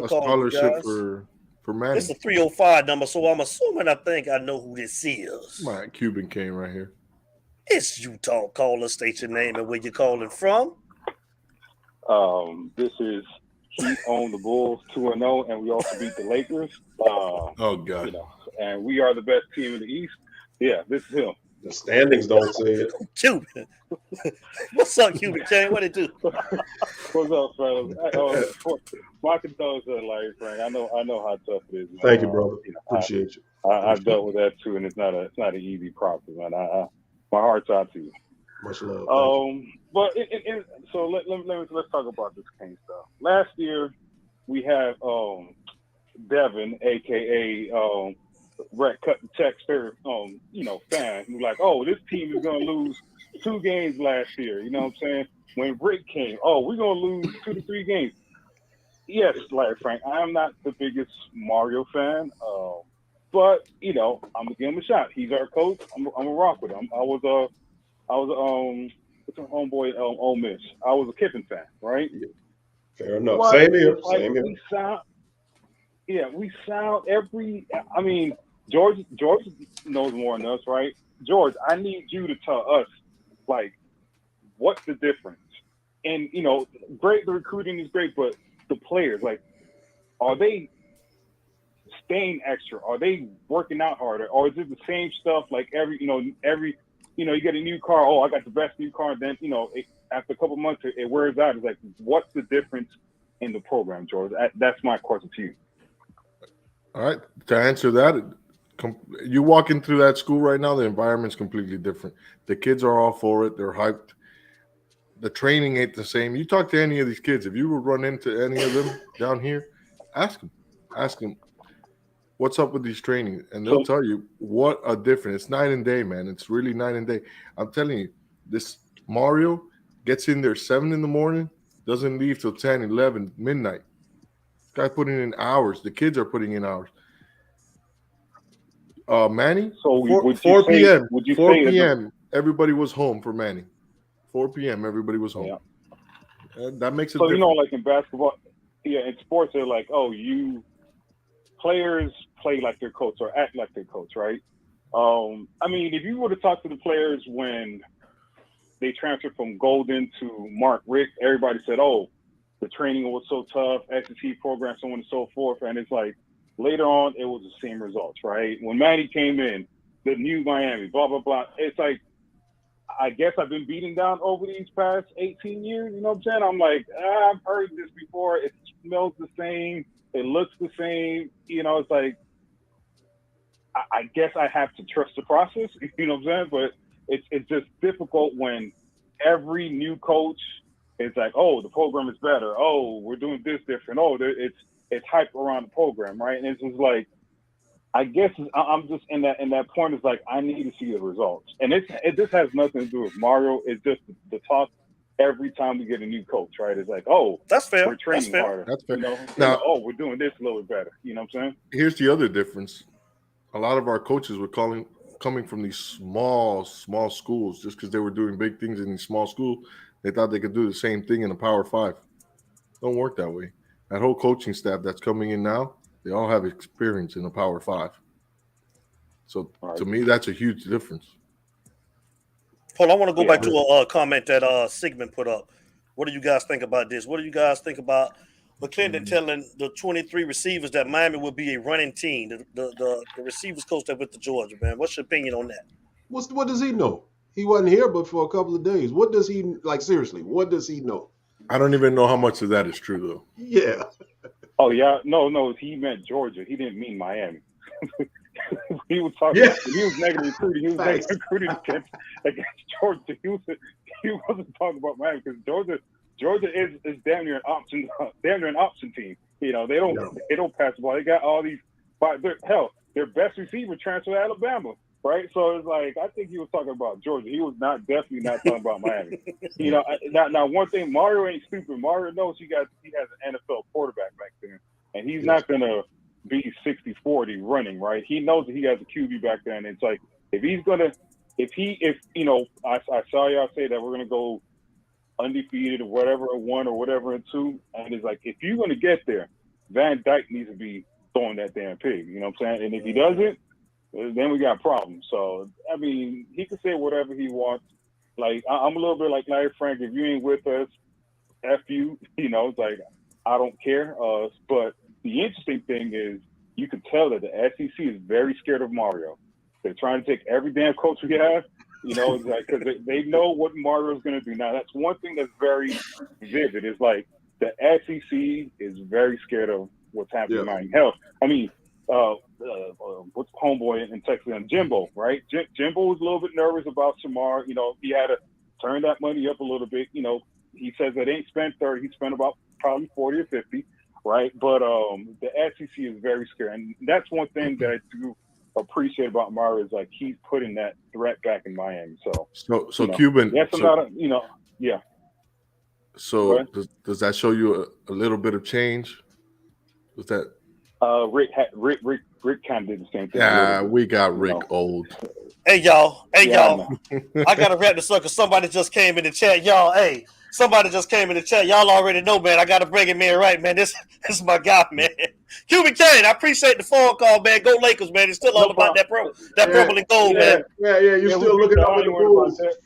scholarship for Manny. It's a 305 number, so I'm assuming I know who this is. My Cuban came right here. It's Utah caller. State your name and where you're calling from. This is Heat on the Bulls 2-0, and we also beat the Lakers. Oh God! And we are the best team in the East. Yeah, this is him. The standings don't say it. Cuban. What's up, Cuban King? What it do? What's up, fellas? My condolences, Larry Frank. I know how tough it is, man. Thank you, brother. Appreciate you. I've dealt with that too, and it's not an easy process, man. My heart's out to you. Much love. But so let's talk about this Kane stuff. Last year we had Devin, aka Rhett cut the checks for fan who like, oh, this team is gonna lose 2 games last year. You know what I'm saying? When Rick came, oh, we're gonna lose 2 to 3 games. yes, Larry Frank, I am not the biggest Mario fan, but I'm gonna give him a shot. He's our coach. I'm gonna rock with him. I was what's my homeboy Ole Miss. I was a Kiffin fan, right? Yeah, fair enough. But Same here. it's like Same here. we sound every. I mean, George knows more than us, right? George, I need you to tell us, like, what's the difference? And great, the recruiting is great, but the players, like, are they staying extra? Are they working out harder? Or is it the same stuff like you get a new car, oh, I got the best new car, and then, after a couple months it wears out. It's like, what's the difference in the program, George? That's my question to you. All right. To answer that, you walk into that school right now, the environment's completely different. The kids are all for it. They're hyped. The training ain't the same. You talk to any of these kids, if you would run into any of them down here, ask them what's up with these trainings, and they'll tell you what a difference. It's night and day, man. It's really night and day. I'm telling you, this Mario gets in there 7 a.m, doesn't leave till 10, 11, midnight. Guy putting in hours. The kids are putting in hours. Manny, So 4 p.m. Would you 4 say p.m. Everybody was home for Manny. 4 p.m. Everybody was home. Yeah. That makes it so different. like in basketball, in sports, they're like, oh, players play like their coach or act like their coach, right? I mean, if you were to talk to the players when they transferred from Golden to Mark Richt, everybody said, oh, the training was so tough, SEC program, so on and so forth. And it's like, later on, it was the same results, right? When Manny came in, the new Miami, blah, blah, blah. It's like, I guess I've been beaten down over these past 18 years. You know what I'm saying? I'm like, I've heard this before. It smells the same. It looks the same. It's like, I guess I have to trust the process. You know what I'm saying? But it's just difficult when every new coach is like, oh, the program is better. Oh, we're doing this different. Oh, it's hype around the program, right? And it's just like, I guess I'm just in that point. Is like, I need to see the results, and this has nothing to do with Mario. It's just the talk every time we get a new coach, right? It's like, oh, That's fair. we're training harder. That's fair. Now, oh, we're doing this a little bit better. You know what I'm saying? Here's the other difference. A lot of our coaches were coming from these small schools just because they were doing big things in these small schools. They thought they could do the same thing in a Power 5. Don't work that way. That whole coaching staff that's coming in now, they all have experience in a Power 5. So to me, that's a huge difference. Paul, I want to go back to a comment that Sigmund put up. What do you guys think about this? What do you guys think about McClendon telling the 23 receivers that Miami will be a running team? The receivers coach that went to Georgia, man. What's your opinion on that? What does he know? He wasn't here but for a couple of days. What does he, like, seriously, what does he know? I don't even know how much of that is true, though. Yeah. Oh, yeah. No, he meant Georgia. He didn't mean Miami. He was talking. Yeah. He was negative recruiting. He was negative recruiting against Georgia. He wasn't talking about Miami because Georgia is damn near an option team. They don't pass the ball. They got all these. Their best receiver transferred to Alabama, right? So it's like, I think he was talking about Georgia. He was definitely not talking about Miami. Now one thing, Mario ain't stupid. Mario knows he has an NFL quarterback back there, and he's not gonna be 60-40 running, right? He knows that he has a QB back there, and it's like, I saw y'all say that we're gonna go undefeated or whatever, 1 or whatever, and 2, and it's like, if you're gonna get there, Van Dyke needs to be throwing that damn pig. You know what I'm saying? And if he doesn't, then we got problems. So I mean, he can say whatever he wants. Like, I'm a little bit like Larry Frank. If you ain't with us, F you. It's like, I don't care. But the interesting thing is, you can tell that the SEC is very scared of Mario. They're trying to take every damn coach we have. It's like, because they know what Mario's going to do. Now, that's one thing that's very vivid. Is like, the SEC is very scared of what's happening in Miami. Hell, I mean, what's homeboy in Texas, Jimbo, right? Jimbo was a little bit nervous about Shamar. He had to turn that money up a little bit. He says that ain't spent 30. He spent about probably 40 or 50, right? But the SEC is very scared. And that's one thing that I do appreciate about Mario, is like, he's putting that threat back in Miami. So Cuban. Yes, yeah. So Right. does that show you a little bit of change? Was that? Rick kind of did the same thing a little Yeah, bit. we got you Rick know. old. Hey y'all, Yeah, I know. I gotta wrap this up because somebody just came in the chat. Y'all, hey, somebody just came in the chat. Y'all already know, man. I gotta bring him in right, man. This is my guy, man. Cuban Kane, I appreciate the phone call, man. Go Lakers, man. It's still all No about problem. that Yeah, purple and gold, Yeah, man. yeah. You're yeah, still we looking beat up I at the ain't worried about Bulls. that.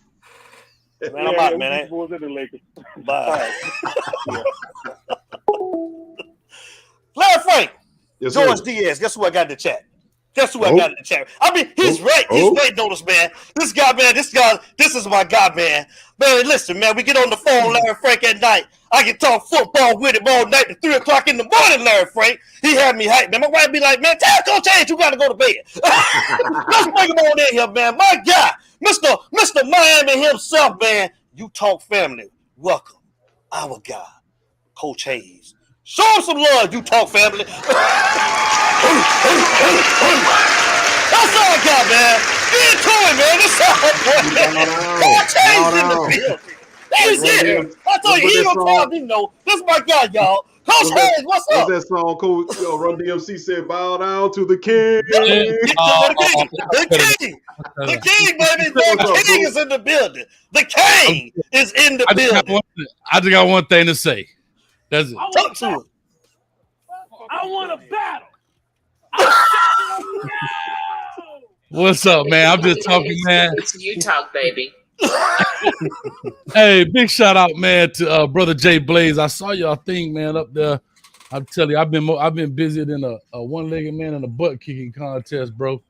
Man, I'm Yeah, out, we man. beat the Bulls and the Lakers. Bye. Yeah. Larry Frank, Yes, George sir. Diaz. Guess who I got in the chat? Guess who I Oh. got in the chat? I mean, he's right. He's waiting on us, man. This guy, man. This is my guy, man. Man, listen, man. We get on the phone, Larry Frank, at night. I can talk football with him all night to 3 o'clock in the morning, Larry Frank. He had me hyped, man. My wife be like, man, tell Coach Hayes you got to go to bed. Let's bring him on in here, man. My guy, Mr. Miami himself, man. You talk family. Welcome, our guy, Coach Hayes. Show him some love, you talk family. That's all I got, man. Get into it, man. This all, boy. Coach Hayes in the building. He's here. I told you, he don't tell me no. This is my guy, y'all. Coach Hayes, what's up? What's that song? Coach Run DMC said, "Bow down to the king." The king, baby. The king is in the building. The king is in the building. I just got one thing to say. That's it. Talk to him. I want a battle. What's up, man? I'm just talking, man. It's you talk, baby. Hey, big shout out, man, to brother Jay Blaze. I saw y'all thing, man, up there. I'm telling you, I've been busier than a one-legged man in a butt kicking contest, bro.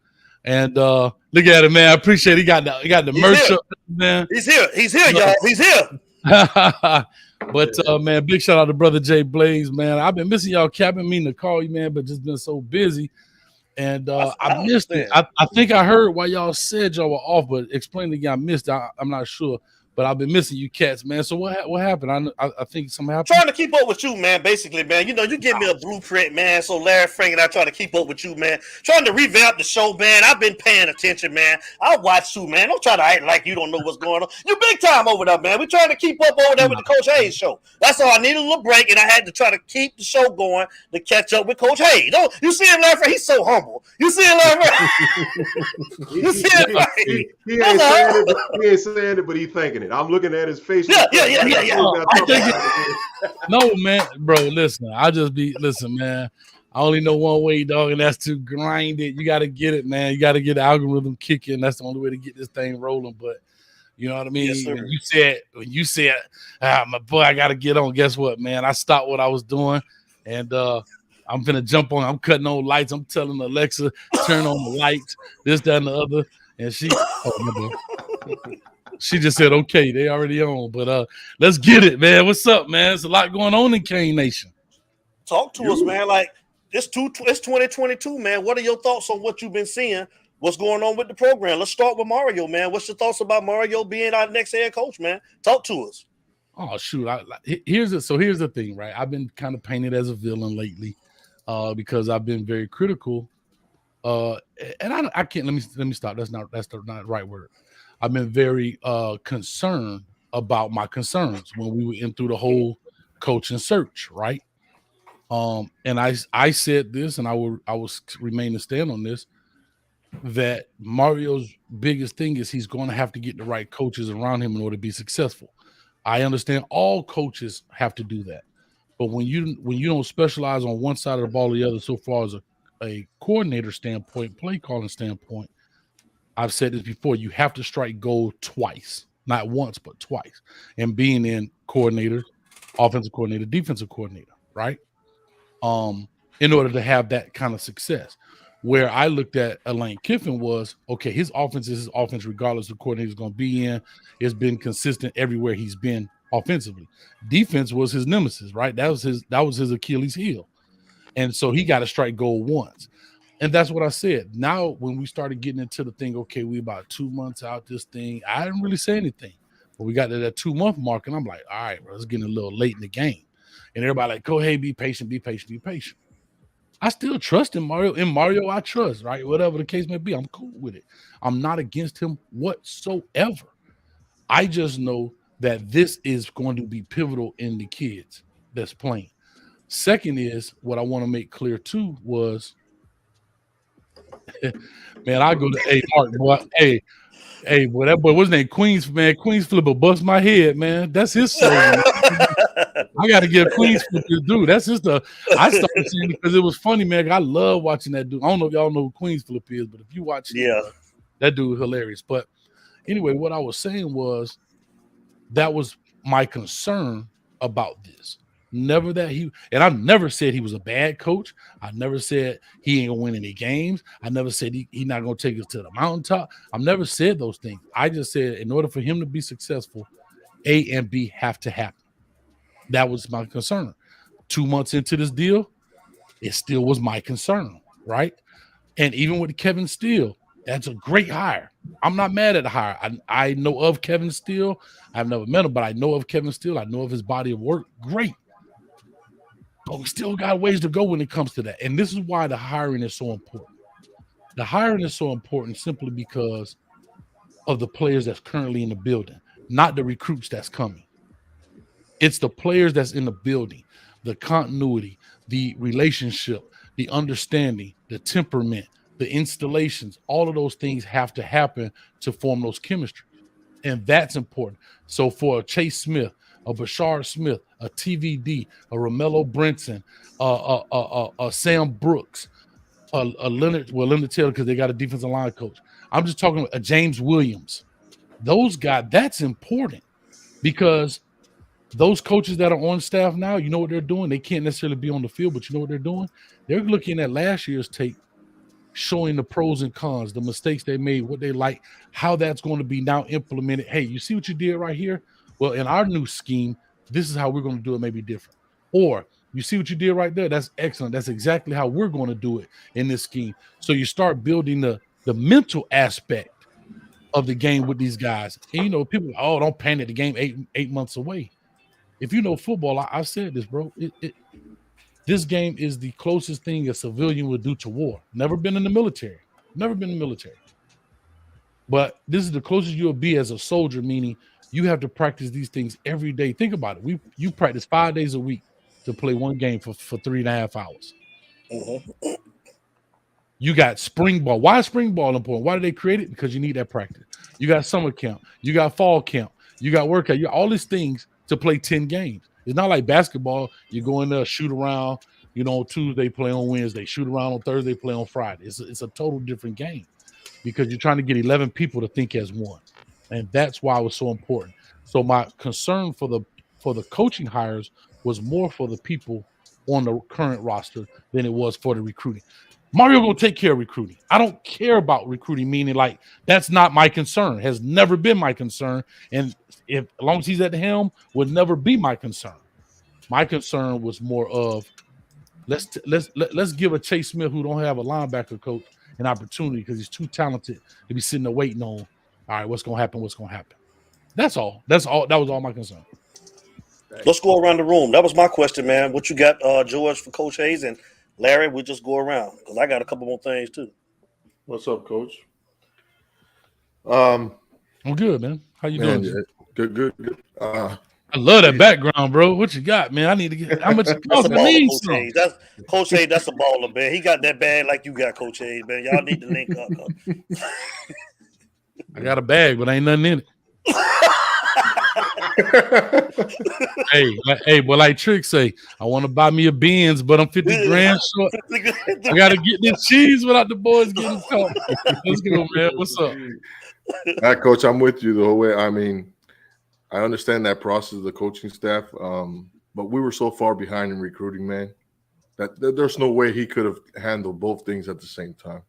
And look at it, man. I appreciate it. He got the merch up, man. He's here, y'all. He's here. But man, big shout out to brother Jay Blaze, man. I've been missing y'all, Captain, meaning to call you, man, but just been so busy. And I missed it. I think I heard why y'all said y'all were off, but explain again. I missed it. I'm not sure. But I've been missing you cats, man. So what happened? I think something happened. Trying to keep up with you, man. Basically, man. You know, you give me a blueprint, man. So Larry Frank and I try to keep up with you, man. Trying to revamp the show, man. I've been paying attention, man. I watch you, man. Don't try to act like you don't know what's going on. You big time over there, man. We're trying to keep up over there with the Coach Hayes show. That's all. I needed a little break, and I had to try to keep the show going to catch up with Coach Hayes. Don't you see him, Larry Frank? He's so humble. You see him, Larry Frank? You see him, Frank? He ain't saying it, but he's thinking it. I'm looking at his face. Yeah. No, man, bro, listen. Listen, man. I only know one way, dog, and that's to grind it. You got to get it, man. You got to get the algorithm kicking. That's the only way to get this thing rolling. But you know what I mean? Yes, sir. When you said, my boy, I got to get on. Guess what, man? I stopped what I was doing, and I'm gonna jump on. I'm cutting on lights. I'm telling Alexa, turn on the lights, this, that, and the other. And she just said, okay, they already on. But let's get it, man. What's up, man? There's a lot going on in Kane Nation. Talk to us, man. Like it's 2022, man. What are your thoughts on what you've been seeing? What's going on with the program? Let's start with Mario, man. What's your thoughts about Mario being our next head coach, man? Talk to us. Oh shoot! Here's the thing, right? I've been kind of painted as a villain lately, because I've been very critical. And I can't. Let me stop. That's not the right word. I've been very concerned about my concerns when we went through the whole coaching search, right? And I said this, and I will remain to stand on this, that Mario's biggest thing is he's going to have to get the right coaches around him in order to be successful. I understand all coaches have to do that, but when you don't specialize on one side of the ball or the other, so far as a coordinator standpoint, play calling standpoint, I've said this before, you have to strike gold twice, not once, but twice. And being in coordinator, offensive coordinator, defensive coordinator, right? In order to have that kind of success. Where I looked at Lane Kiffin was, okay, his offense is his offense, regardless of the coordinator is going to be in. It's been consistent everywhere he's been offensively. Defense was his nemesis, right? That was his Achilles heel. And so he got to strike gold once. And that's what I said. Now, when we started getting into the thing, okay, we about 2 months out this thing, I didn't really say anything. But we got to that 2-month mark, and I'm like, all right, bro, it's getting a little late in the game. And everybody like, go ahead, be patient, be patient, be patient. I still trust in Mario. In Mario, I trust, right? Whatever the case may be, I'm cool with it. I'm not against him whatsoever. I just know that this is going to be pivotal in the kids that's playing. Second is what I want to make clear too was, man, I go to Mark, boy, boy, that boy, what's his name? Queens, man. Queens Flipper bust my head, man. That's his slogan. I got to get a Queens Flipper dude. That's just I started saying it because it was funny, man. I love watching that dude. I don't know if y'all know who Queens Flip is, but if you watch him, that dude is hilarious. But anyway, what I was saying was that was my concern about this. Never that I've never said he was a bad coach. I never said he ain't gonna win any games. I never said he not gonna take us to the mountaintop. I've never said those things. I just said in order for him to be successful, A and B have to happen. That was my concern. 2 months into this deal, it still was my concern, right? And even with Kevin Steele, that's a great hire. I'm not mad at the hire. I know of Kevin Steele. I've never met him, but I know of Kevin Steele. I know of his body of work. Great. But we still got ways to go when it comes to that. And this is why the hiring is so important. The hiring is so important simply because of the players that's currently in the building, not the recruits that's coming. It's the players that's in the building, the continuity, the relationship, the understanding, the temperament, the installations. All of those things have to happen to form those chemistries. And that's important. So for a Chase Smith, a Bashard Smith, a TVD, a Romello Brinson, a Sam Brooks, a Leonard Taylor, because they got a defensive line coach. I'm just talking about a James Williams. Those guys, that's important because those coaches that are on staff now, you know what they're doing? They can't necessarily be on the field, but you know what they're doing? They're looking at last year's tape, showing the pros and cons, the mistakes they made, what they like, how that's going to be now implemented. Hey, you see what you did right here? Well, in our new scheme, this is how we're going to do it, maybe different. Or you see what you did right there? That's excellent. That's exactly how we're going to do it in this scheme. So you start building the mental aspect of the game with these guys. And, you know, people, don't panic, the game eight months away. If you know football, I said this, bro. This game is the closest thing a civilian would do to war. Never been in the military. Never been in the military. But this is the closest you'll be as a soldier, meaning you have to practice these things every day. Think about it. You practice 5 days a week to play one game for 3.5 hours. Mm-hmm. You got spring ball. Why is spring ball important? Why did they create it? Because you need that practice. You got summer camp. You got fall camp. You got workout. You got all these things to play 10 games. It's not like basketball. You go in there, shoot around, on Tuesday, play on Wednesday, shoot around on Thursday, play on Friday. It's a total different game because you're trying to get 11 people to think as one. And that's why it was so important. So my concern for the coaching hires was more for the people on the current roster than it was for the recruiting. Mario gonna take care of recruiting. I don't care about recruiting, meaning like that's not my concern. Has never been my concern, and as long as he's at the helm, would never be my concern. My concern was more of let's give a Chase Smith who don't have a linebacker coach an opportunity because he's too talented to be sitting there waiting on. All right, what's gonna happen? What's gonna happen? That's all. That was all my concern. Let's go around the room. That was my question, man. What you got, George, for Coach Hayes, and Larry? We'll just go around because I got a couple more things too. What's up, Coach? I'm good, man. How you doing? Yeah, good. I love that background, bro. What you got, man? I need to get how much it costs to need some. Hayes. Coach Hayes, that's a baller, man. He got that bag like you got, Coach Hayes, man. Y'all need to link up. I got a bag, but ain't nothing in it. hey, but like Trick say, I want to buy me a Benz, but I'm 50 grand short. I gotta get this cheese without the boys getting caught. Let's go, man. What's up? All right, Coach, I'm with you the whole way. I mean, I understand that process of the coaching staff, but we were so far behind in recruiting, man, that there's no way he could have handled both things at the same time.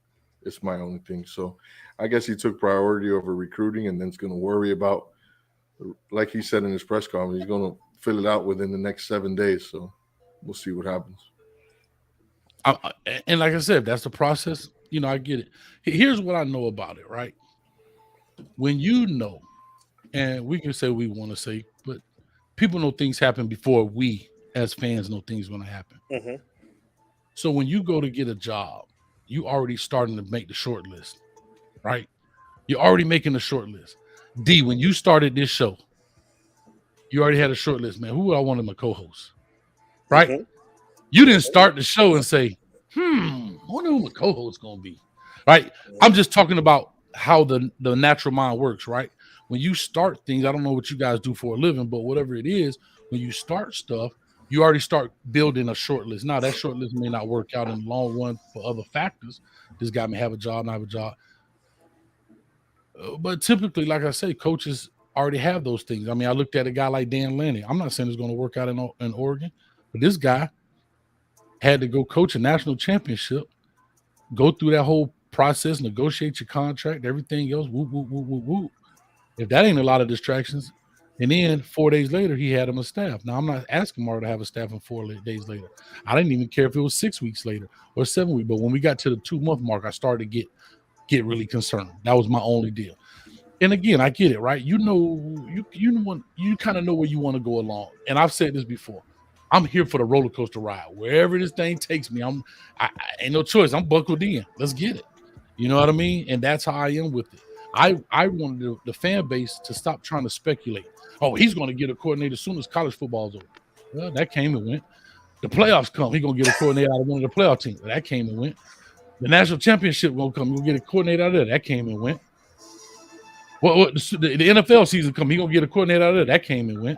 It's my only thing. So I guess he took priority over recruiting and then is going to worry about, like he said in his press conference, he's going to fill it out within the next 7 days. So we'll see what happens. And like I said, that's the process. I get it. Here's what I know about it, right? When you know, and we can say we want to say, but people know things happen before we as fans know things going to happen. Mm-hmm. So when you go to get a job, you already starting to make the short list, right? You're already making the short list. D, when you started this show, You already had a short list, man. Who would I want as my co-host? Right? Mhm. You didn't start the show and say, I wonder who my co-host gonna be. Right? I'm just talking about how the natural mind works, right? When you start things, I don't know what you guys do for a living, but whatever it is, when you start stuff, you already start building a short list. Now that short list may not work out in the long run for other factors. This guy may have a job, not have a job. But typically, like I say, coaches already have those things. I mean, I looked at a guy like Dan Lanning. I'm not saying it's going to work out in Oregon, but this guy had to go coach a national championship, go through that whole process, negotiate your contract, everything else. Whoop, whoop, whoop, whoop, whoop. If that ain't a lot of distractions, and then 4 days later, he had him a staff. Now, I'm not asking Mario to have a staff in 4 days later. I didn't even care if it was 6 weeks later or 7 weeks. But when we got to the 2-month mark, I started to get really concerned. That was my only deal. And again, I get it, right? You know, you kind of know where you want to go along. And I've said this before. I'm here for the roller coaster ride. Wherever this thing takes me, I ain't no choice. I'm buckled in. Let's get it. You know what I mean? And that's how I am with it. I wanted the fan base to stop trying to speculate. Oh, he's going to get a coordinator as soon as college football's over. Well, that came and went. The playoffs come. He's going to get a coordinator out of one of the playoff teams. That came and went. The national championship going to come. He'll get a coordinator out of there. That came and went. Well, the NFL season come. He's going to get a coordinator out of there. That came and went.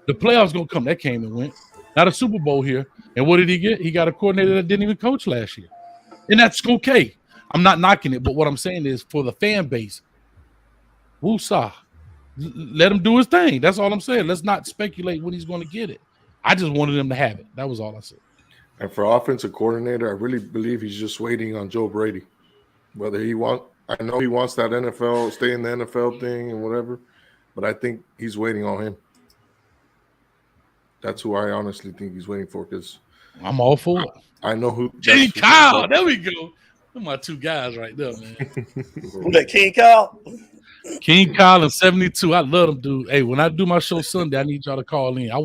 The playoffs going to come. That came and went. Now the Super Bowl here. And what did he get? He got a coordinator that didn't even coach last year. And that's okay. I'm not knocking it. But what I'm saying is for the fan base, woosah. Let him do his thing. That's all I'm saying. Let's not speculate when he's going to get it. I just wanted him to have it. That was all I said. And for offensive coordinator, I really believe he's just waiting on Joe Brady. Whether I know he wants that NFL, stay in the NFL thing and whatever, but I think he's waiting on him. That's who I honestly think he's waiting for, because I'm all for it. I know who. King Kyle. There we go. Those are my two guys right there, man. Who that, King Kyle? King Kyle and 72. I love them, dude. Hey, when I do my show Sunday, I need y'all to call in. I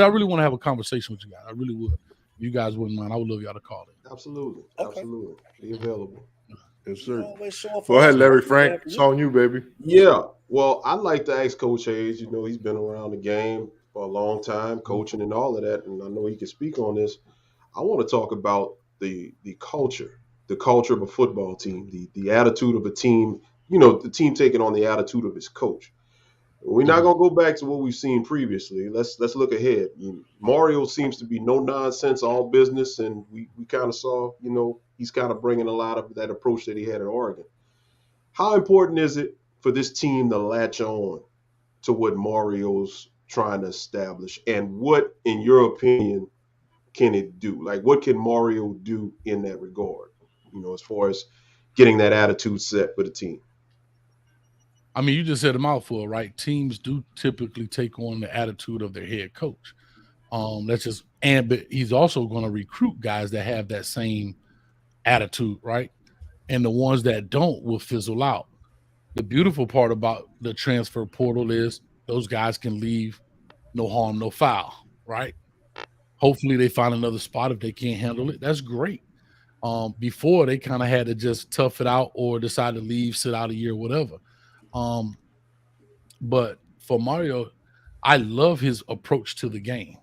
really want to have a conversation with you guys. I really would. If you guys wouldn't mind, I would love y'all to call in. Absolutely. Okay. Absolutely. Be available. Yes, sir. Always show up Go ahead, for Larry us. Frank. It's on you, baby. Yeah. Well, I'd like to ask Coach Hayes. You know, he's been around the game for a long time, coaching and all of that, and I know he can speak on this. I want to talk about the culture of a football team, the attitude of a team. You know, the team taking on the attitude of its coach. We're not gonna go back to what we've seen previously. Let's look ahead. Mario seems to be no nonsense, all business, and we kind of saw, you know, he's kind of bringing a lot of that approach that he had in Oregon. How important is it for this team to latch on to what Mario's trying to establish, and what, in your opinion, can it do? Like, what can Mario do in that regard? You know, as far as getting that attitude set for the team. I mean, you just said a mouthful, right? Teams do typically take on the attitude of their head coach. But he's also going to recruit guys that have that same attitude, right? And the ones that don't will fizzle out. The beautiful part about the transfer portal is those guys can leave no harm, no foul, right? Hopefully they find another spot if they can't handle it. That's great. Before they kind of had to just tough it out or decide to leave, sit out a year, whatever. But for Mario, I love his approach to the game.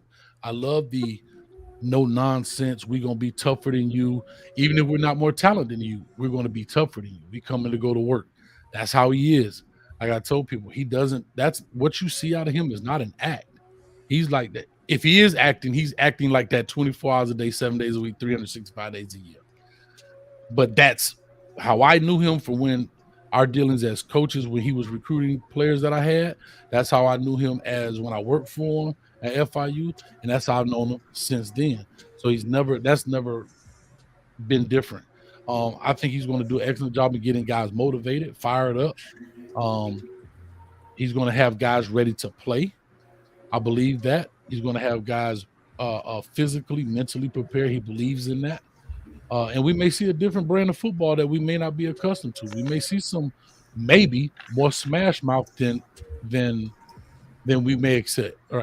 I love the no nonsense. We're going to be tougher than you. Even if we're not more talented than you, we're going to be tougher than you. We coming to go to work. That's how he is. Like I told people, that's what you see out of him is not an act. He's like that. If he is acting, he's acting like that 24 hours a day, 7 days a week, 365 days a year. But that's how I knew him from when our dealings as coaches, when he was recruiting players that I had. That's how I knew him as when I worked for him at FIU, and that's how I've known him since then. So that's never been different. I think he's going to do an excellent job of getting guys motivated, fired up. He's going to have guys ready to play. I believe that. He's going to have guys physically, mentally prepared. He believes in that. And we may see a different brand of football that we may not be accustomed to. We may see some maybe more smash mouth than we may expect. A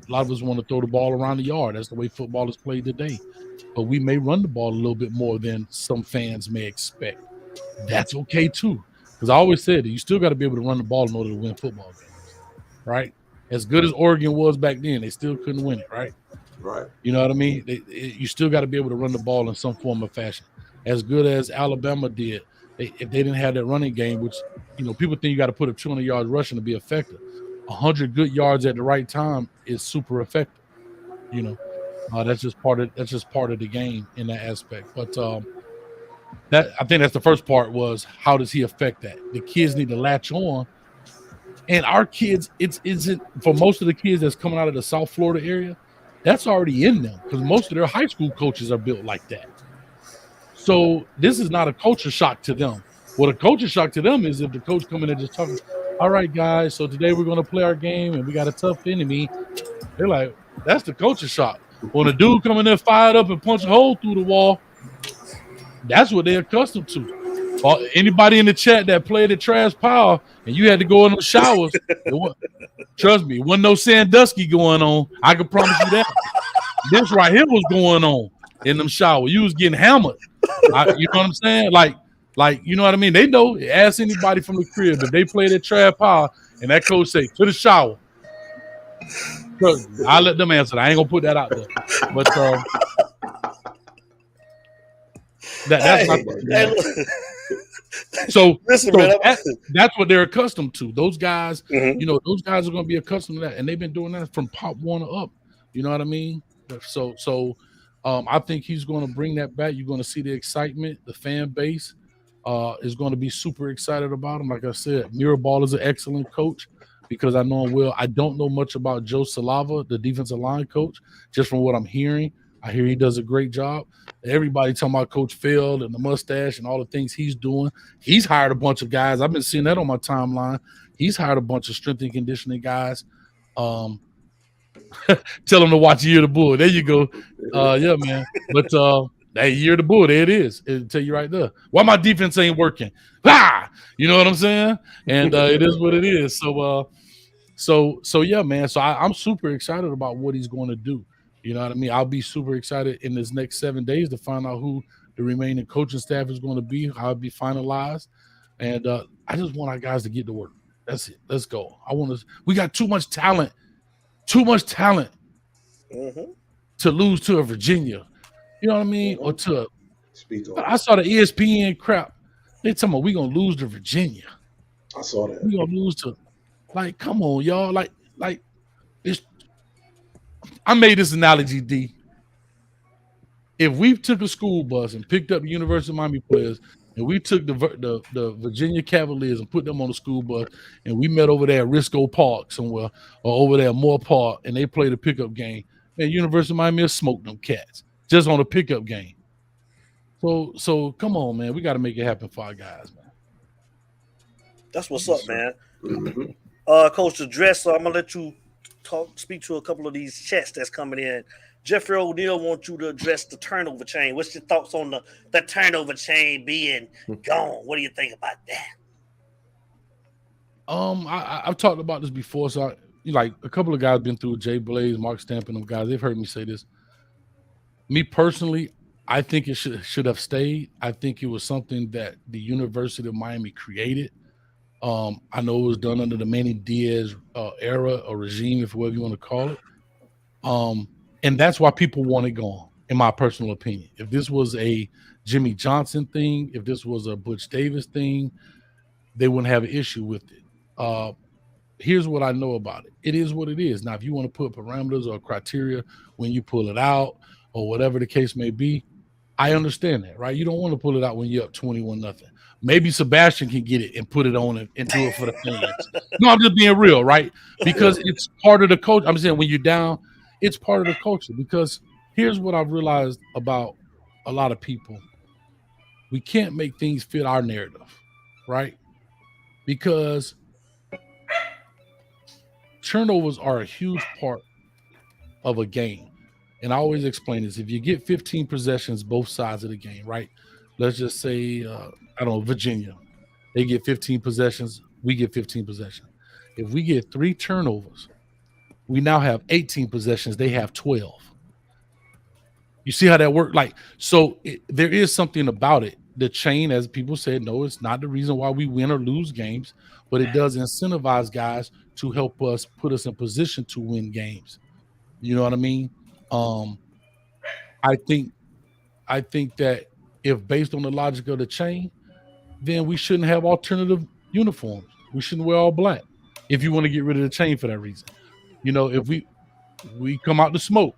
lot of us want to throw the ball around the yard. That's the way football is played today. But we may run the ball a little bit more than some fans may expect. That's okay too. Because I always said that you still got to be able to run the ball in order to win football games. right? As good as Oregon was back then, they still couldn't win it, right? Right. You know what I mean? You still got to be able to run the ball in some form or fashion. As good as Alabama did, if they didn't have that running game, which people think you got to put up 200 yards rushing to be effective. 100 good yards at the right time is super effective. You know, that's just part of the game in that aspect. But that I think that's the first part was how does he affect that? The kids need to latch on, and our kids, it isn't for most of the kids that's coming out of the South Florida area. That's already in them because most of their high school coaches are built like that. So this is not a culture shock to them. What a culture shock to them is if the coach come in and just talking, all right, guys, so today we're going to play our game and we got a tough enemy. They're like, that's the culture shock. When a dude come in there fired up and punch a hole through the wall, that's what they're accustomed to. Anybody in the chat that played at Trash Power and you had to go in the showers, trust me, wasn't no Sandusky going on. I can promise you that. This right here was going on in them showers. You was getting hammered. You know what I'm saying? Like, you know what I mean? They know. Ask anybody from the crib if they played at Trash Power and that coach say to the shower. Trust me, I'll let them answer that. I ain't gonna put that out there. But that's so listen, man, that's what they're accustomed to. Those guys, Mhm. Those guys are going to be accustomed to that, and they've been doing that from Pop Warner up. You know what I mean? So, I think he's going to bring that back. You're going to see the excitement. The fan base is going to be super excited about him. Like I said, Mirabal is an excellent coach because I know him well. I don't know much about Joe Salava, the defensive line coach, just from what I'm hearing. I hear he does a great job. Everybody talking about Coach Field and the mustache and all the things he's doing. He's hired a bunch of guys. I've been seeing that on my timeline. He's hired a bunch of strength and conditioning guys. Tell them to watch Year of the Bull. There you go. Yeah, man. But hey, Year of the Bull, there it is. It'll tell you right there. Why my defense ain't working? You know what I'm saying? And it is what it is. So yeah, man. So I'm super excited about what he's going to do. You know what I mean? I'll be super excited in this next 7 days to find out who the remaining coaching staff is going to be, how it'll be finalized. And I just want our guys to get to work. That's it. Let's go. We got too much talent Mhm. to lose to a Virginia. You know what I mean? Or to Speak on. I saw the ESPN crap. They talking about we gonna lose to Virginia. I saw that. We gonna lose to come on, y'all. Like it's I made this analogy, D. If we took a school bus and picked up the University of Miami players, and we took the Virginia Cavaliers and put them on the school bus, and we met over there at Risco Park somewhere, or over there at Moore Park, and they played a pickup game, man, University of Miami will smoke them cats just on a pickup game. So come on, man, we got to make it happen for our guys, man. That's what's up, man. Mm-hmm. Coach the Dresser, I'm gonna let you speak to a couple of these chats that's coming in. Jeffrey O'Neal wants you to address the turnover chain. What's your thoughts on the turnover chain being gone? What do you think about that? I've talked about this before. So like a couple of guys been through, Jay Blaze, Mark Stampin, them guys. They've heard me say this. Me personally, I think it should have stayed. I think it was something that the University of Miami created. I know it was done under the Manny Diaz era or regime, if whatever you want to call it. And that's why people want it gone, in my personal opinion. If this was a Jimmy Johnson thing, if this was a Butch Davis thing, they wouldn't have an issue with it. Here's what I know about it. It is what it is. Now, if you want to put parameters or criteria when you pull it out or whatever the case may be, I understand that, right? You don't want to pull it out when you're up 21-0. Maybe Sebastian can get it and put it on and do it for the fans. No, I'm just being real, right? Because it's part of the culture. I'm saying when you're down, it's part of the culture. Because here's what I've realized about a lot of people. We can't make things fit our narrative, right? Because turnovers are a huge part of a game. And I always explain this. If you get 15 possessions, both sides of the game, right? Let's just say, I don't know, Virginia. They get 15 possessions. We get 15 possessions. If we get 3 turnovers, we now have 18 possessions. They have 12. You see how that works? Like, so there is something about it the chain, as people said, no, it's not the reason why we win or lose games, but it does incentivize guys to help us put us in position to win games. You know what I mean? Um, I think that if based on the logic of the chain, then we shouldn't have alternative uniforms. We shouldn't wear all black if you want to get rid of the chain for that reason. You know, if we come out to smoke,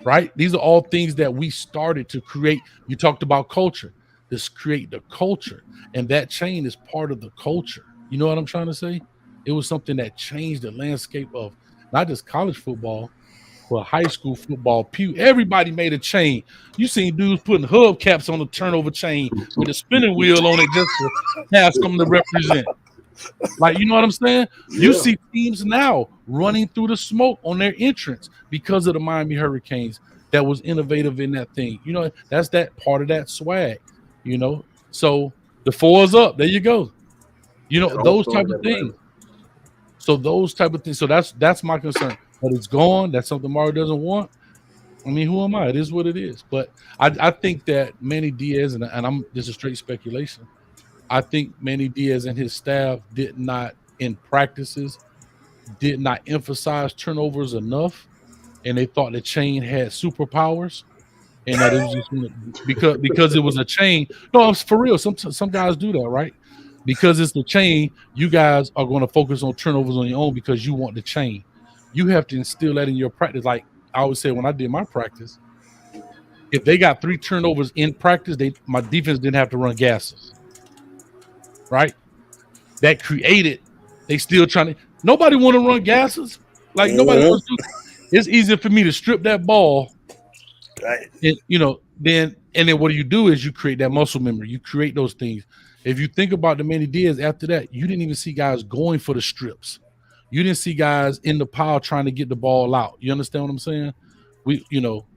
right? These are all things that we started to create. You talked about culture. This create the culture, and that chain is part of the culture. You know what I'm trying to say? It was something that changed the landscape of not just college football, but high school football. Everybody made a chain. You seen dudes putting hubcaps on the turnover chain with a spinning wheel on it just to have something to represent. Like, you know what I'm saying? You Yeah. see teams now running through the smoke on their entrance because of the Miami Hurricanes that was innovative in that thing. You know, that's that part of that swag, you know. So the four's up. There you go. You know, And those also type in of things. Atlanta. So those type of things. So that's my concern. But it's gone. That's something Mario doesn't want. I mean, who am I? It is what it is. But I think that Manny Diaz, and I'm this is straight speculation. I think Manny Diaz and his staff did not in practices did not emphasize turnovers enough, and they thought the chain had superpowers, and that it was just because it was a chain. No, it's for real. Some guys do that, right? Because it's the chain, you guys are going to focus on turnovers on your own because you want the chain. You have to instill that in your practice. Like I always say when I did my practice, if they got 3 turnovers in practice, my defense didn't have to run gases, right? That created. They still trying to. Nobody want to run gases. Like nobody Mhm. wants to. It's easier for me to strip that ball, Right. and then what you do is you create that muscle memory. You create those things. If you think about the many days after that, you didn't even see guys going for the strips. You didn't see guys in the pile trying to get the ball out. You understand what I'm saying?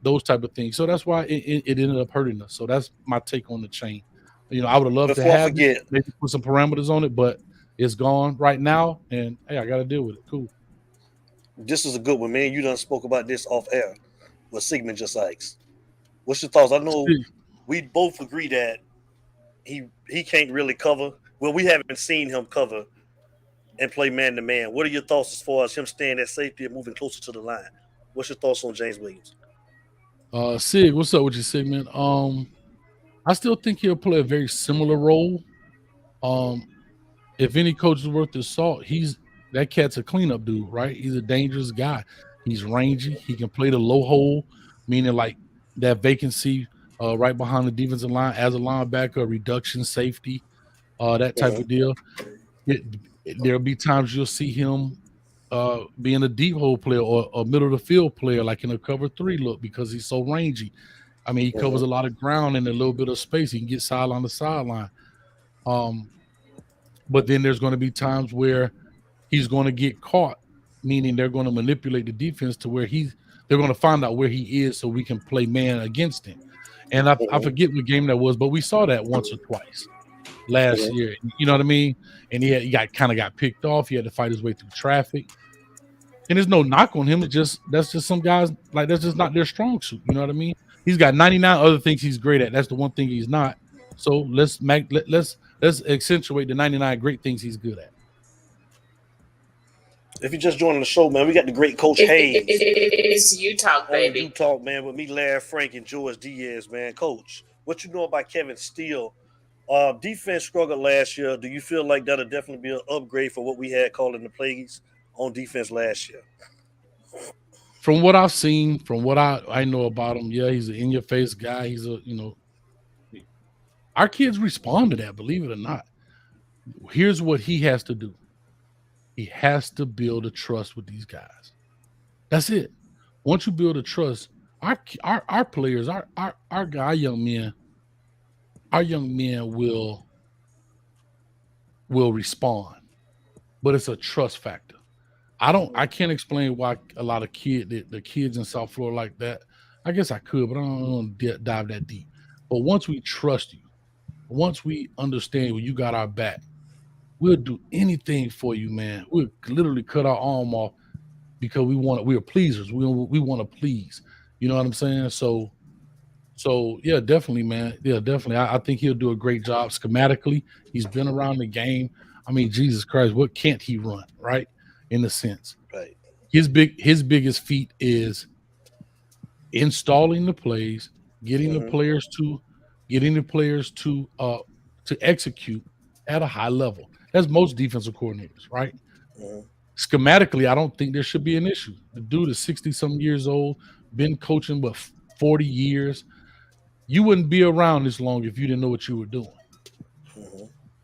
Those type of things. So that's why it ended up hurting us. So that's my take on the chain. I would have loved to Before I have it, forget, maybe put some parameters on it, but it's gone right now, and hey, I got to deal with it. Cool. this is a good one, man. You done spoke about this off air. What Sigmund just asked. What's your thoughts? I know we both agree that he can't really cover. Well, we haven't seen him cover and play man to man. What are your thoughts as far as him staying at safety and moving closer to the line? What's your thoughts on James Williams? Sig, what's up with you, Sigmund? I still think he'll play a very similar role. Um, if any coach is worth his salt, that cat's a cleanup dude, right? He's a dangerous guy. He's rangy. He can play the low hole, meaning like that vacancy right behind the defensive line as a linebacker, reduction, safety, that type of deal. There'll be times you'll see him being a deep hole player or a middle of the field player, like in a cover 3 look, because he's so rangy. I mean, he covers a lot of ground in a little bit of space. He can get sideline to sideline. Um, but then there's going to be times where he's going to get caught, meaning they're going to manipulate the defense to where they're going to find out where he is so we can play man against him. And I forget what game that was, but we saw that once or twice last year. You know what I mean? And he got picked off. He had to fight his way through traffic. And there's no knock on him. That's just some guys, like, that's just not their strong suit. You know what I mean? He's got 99 other things he's great at. That's the one thing he's not. So let's accentuate the 99 great things he's good at. If you're just joining the show, man, we got the great Coach Hayes. It's you talk, baby. You talk, man, with me, Larry Frank and George Diaz, man. Coach, what you know about Kevin Steele? Defense struggled last year. Do you feel like that'll definitely be an upgrade for what we had calling the plays on defense last year? From what I've seen, from what I know about him, yeah, he's an in-your-face guy. He's our kids respond to that, believe it or not. Here's what he has to do. He has to build a trust with these guys. That's it. Once you build a trust, our players, our young men will respond. But it's a trust factor. I can't explain why a lot of the kids in South Florida like that. I guess I could, but I don't want to dive that deep. But once we trust you, once we understand when you got our back, we'll do anything for you, man. We'll literally cut our arm off because we're pleasers. We want to please. You know what I'm saying? So So yeah, definitely, man. Yeah, definitely. I think he'll do a great job schematically. He's been around the game. I mean, Jesus Christ, what can't he run, right? In a sense. Right. His biggest feat is installing the plays, getting the players to execute at a high level. That's most defensive coordinators, right? Schematically, I don't think there should be an issue. The dude is 60 some years old, been coaching 40 years. You wouldn't be around this long if you didn't know what you were doing,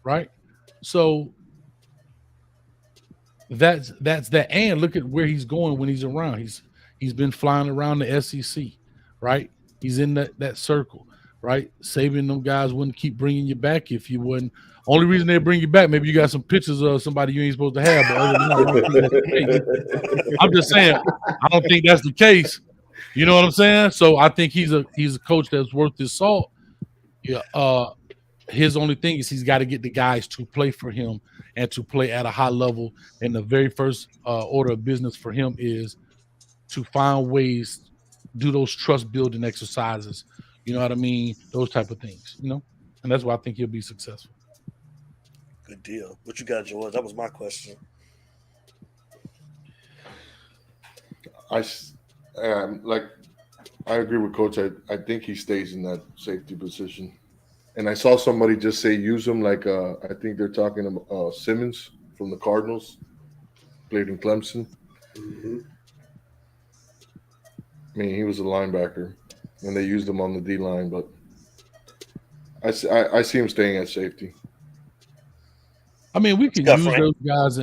right? So that's that. And look at where he's going when he's around. He's been flying around the SEC, right? He's in that circle, right? Saving them guys wouldn't keep bringing you back if you wouldn't. Only reason they bring you back, maybe you got some pictures of somebody you ain't supposed to have, but other than that, I don't think that's the case. I'm just saying, I don't think that's the case. You know what I'm saying? So I think he's a coach that's worth his salt. Yeah. His only thing is he's got to get the guys to play for him and to play at a high level. And the very first order of business for him is to find ways, do those trust building exercises. You know what I mean? Those type of things, you know? And that's why I think he'll be successful. Good deal. What you got, George? That was my question. I agree with Coach. I think he stays in that safety position. And I saw somebody just say use him like I think they're talking about Simmons from the Cardinals, played in Clemson. Mm-hmm. I mean, he was a linebacker, and they used him on the D line, but I see him staying at safety. I mean, we could use Frank? those guys.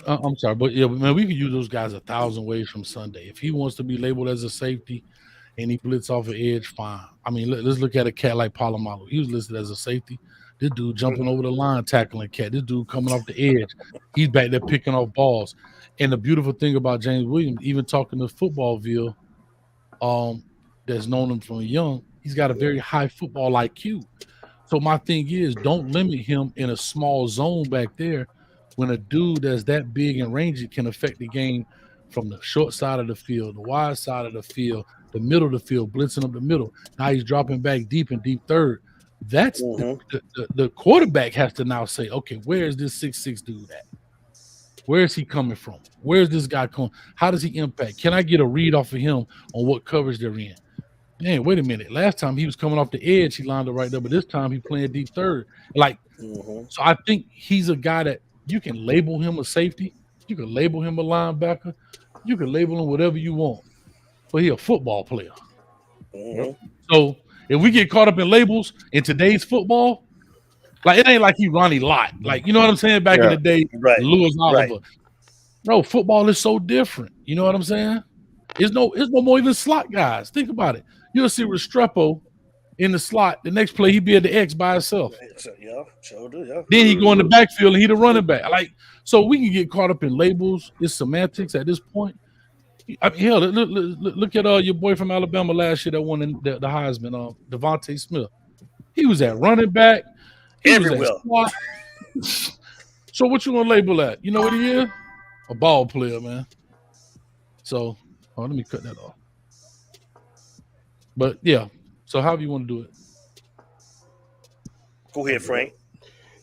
I'm sorry, but yeah, man, we could use those guys 1,000 ways from Sunday. If he wants to be labeled as a safety and he blitz off an edge, fine. I mean, let's look at a cat like Palomalu. He was listed as a safety. This dude jumping over the line, tackling cat. This dude coming off the edge. He's back there picking off balls. And the beautiful thing about James Williams, even talking to Footballville, that's known him from young, he's got a very high football IQ. So my thing is, don't limit him in a small zone back there when a dude that's that big and rangy can affect the game from the short side of the field, the wide side of the field, the middle of the field, blitzing up the middle. Now he's dropping back deep in deep third. That's the quarterback has to now say, okay, where is this 6'6" dude at? Where is he coming from? Where is this guy coming? How does he impact? Can I get a read off of him on what coverage they're in? Man, wait a minute. Last time he was coming off the edge, he lined up right there, but this time he playing deep third. Like, so I think he's a guy that you can label him a safety, you can label him a linebacker, you can label him whatever you want, but he's a football player. So if we get caught up in labels in today's football, like it ain't like he Ronnie Lott, like you know what I'm saying? Back in the day, Lewis Oliver. Bro, football is so different. You know what I'm saying? It's no more even slot guys. Think about it. You'll see Restrepo in the slot. The next play, he be at the X by himself. Yeah, sure do. Yeah. Then he go in the backfield and he the running back. Like, so we can get caught up in labels. It's semantics at this point. I mean, hell, look at your boy from Alabama last year that won the Heisman, Devontae Smith. He was at running back. He everywhere. Was at slot. So what you gonna label that? You know what he is? A ball player, man. So let me cut that off. But yeah, so however you want to do it. Go ahead, Frank.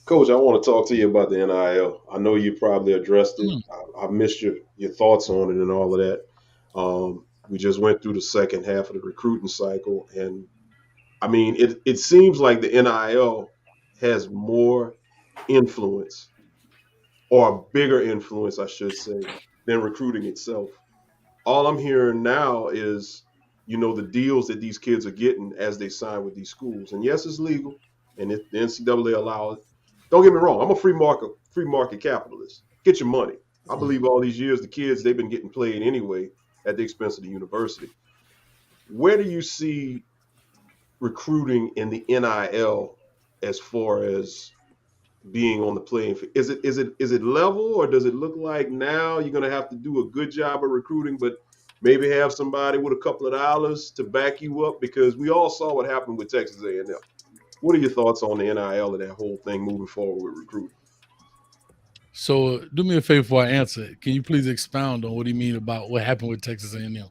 Coach, I want to talk to you about the NIL. I know you probably addressed it. I missed your thoughts on it and all of that. We just went through the second half of the recruiting cycle. And, I mean, it seems like the NIL has more influence, or a bigger influence, I should say, than recruiting itself. All I'm hearing now is, the deals that these kids are getting as they sign with these schools. And yes, it's legal, and the NCAA allows it. Don't get me wrong. I'm a free market capitalist. Get your money. I believe all these years the kids, they've been getting played anyway at the expense of the university. Where do you see recruiting in the NIL as far as being on the playing field? Is it level, or does it look like now you're going to have to do a good job of recruiting, but maybe have somebody with a couple of dollars to back you up? Because we all saw what happened with Texas A&M. What are your thoughts on the NIL and that whole thing moving forward with recruiting? So do me a favor before I answer it. Can you please expound on what do you mean about what happened with Texas A&M?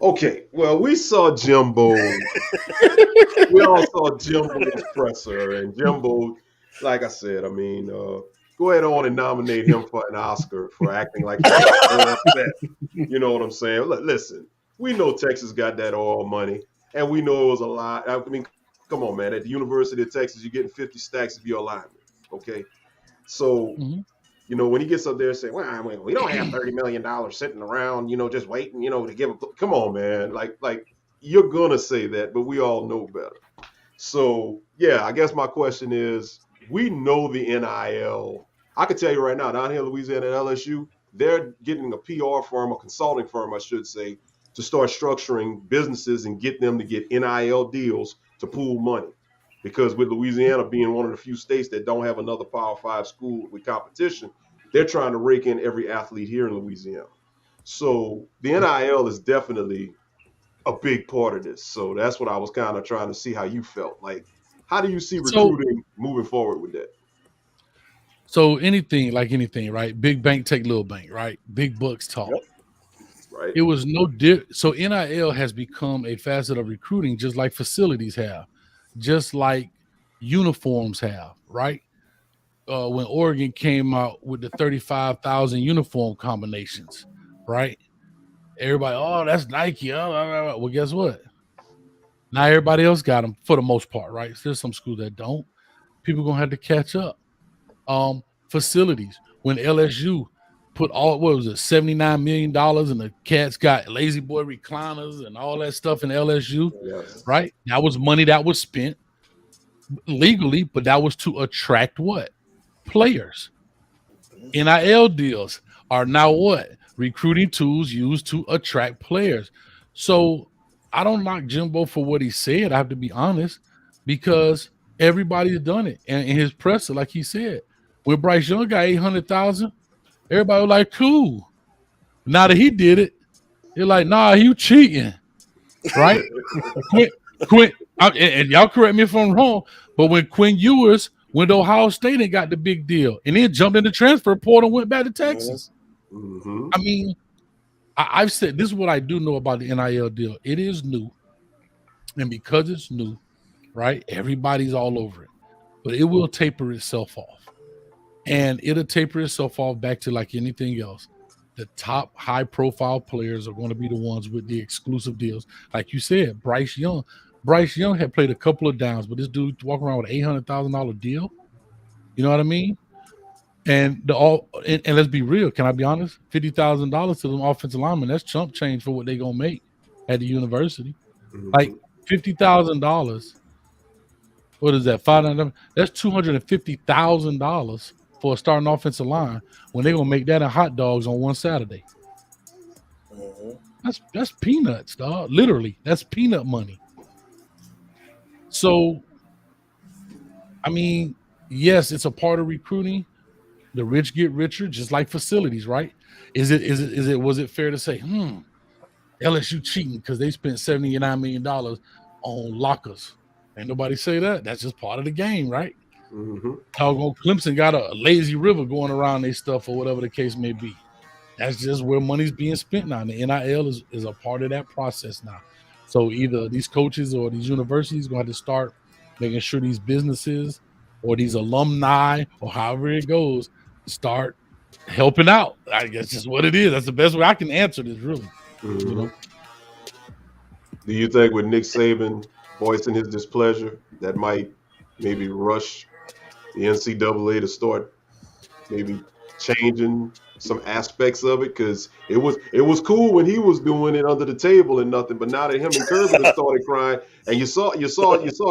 Okay, well, we saw Jimbo. We all saw Jimbo's presser, and Jimbo, like I said, I mean, go ahead on and nominate him for an Oscar for acting like he was so upset. You know what I'm saying? Listen, we know Texas got that oil money, and we know it was a lot. I mean, come on, man. At the University of Texas, you're getting 50 stacks if you're a lineman. Okay, so Mhm. you know when he gets up there saying, "Well, we don't have $30 million sitting around, just waiting, to give a." Come on, man. Like you're gonna say that, but we all know better. So yeah, I guess my question is, we know the NIL. I can tell you right now, down here in Louisiana at LSU, they're getting a PR firm, a consulting firm, I should say, to start structuring businesses and get them to get NIL deals to pool money. Because with Louisiana being one of the few states that don't have another Power Five school with competition, they're trying to rake in every athlete here in Louisiana. So the NIL is definitely a big part of this. So that's what I was kind of trying to see how you felt. Like, how do you see So recruiting moving forward with that? so anything, like anything, right? Big bank take little bank, right? Big bucks talk. Yep. Right? It was no so NIL has become a facet of recruiting, just like facilities have, just like uniforms have, right? When Oregon came out with the 35,000 uniform combinations, right? Everybody, oh, that's Nike. Oh. Well, guess what? Now everybody else got them for the most part, right? There's some schools that don't. People gonna have to catch up. Facilities. When LSU put all, what was it, $79 million, and the Cats got lazy boy recliners and all that stuff in LSU, Yes. right? That was money that was spent legally, but that was to attract what? Players. NIL deals are now what? Recruiting tools used to attract players. So I don't knock Jimbo for what he said. I have to be honest, because everybody's done it. And in his presser, like he said, when Bryce Young got 800,000, everybody was like, cool. Now that he did it, they're like, nah, you cheating, right? And y'all correct me if I'm wrong, but when Quinn Ewers went to Ohio State and got the big deal, and then jumped in the transfer portal and went back to Texas. Mm-hmm. I mean, I've said this is what I do know about the NIL deal. It is new, and because it's new, right? Everybody's all over it, but it will taper itself off, and it'll taper itself off back to like anything else. The top high-profile players are going to be the ones with the exclusive deals, like you said. Bryce Young. Bryce Young had played a couple of downs, but this dude walking around with an $800,000 deal. You know what I mean? And and let's be real. Can I be honest? $50,000 to them offensive linemen, that's chump change for what they're gonna make at the university. Mm-hmm. Like $50,000. What is that? That's $250,000 for a starting offensive line when they're gonna make that in hot dogs on one Saturday. That's peanuts, dog. Literally, that's peanut money. So, I mean, yes, it's a part of recruiting. The rich get richer, just like facilities, right? Was it fair to say, LSU cheating because they spent $79 million on lockers? Ain't nobody say that. That's just part of the game, right? Mm-hmm. Clemson got a lazy river going around their stuff or whatever the case may be. That's just where money's being spent now. And the NIL is a part of that process now. So either these coaches or these universities going to have to start making sure these businesses or these alumni or however it goes start helping out. I guess just what it is. That's the best way I can answer this, really. Mm-hmm. You know? Do you think with Nick Saban voicing his displeasure, that might maybe rush the NCAA to start maybe changing some aspects of it? Because it was cool when he was doing it under the table and nothing, but now that him and Kirby have started crying, and you saw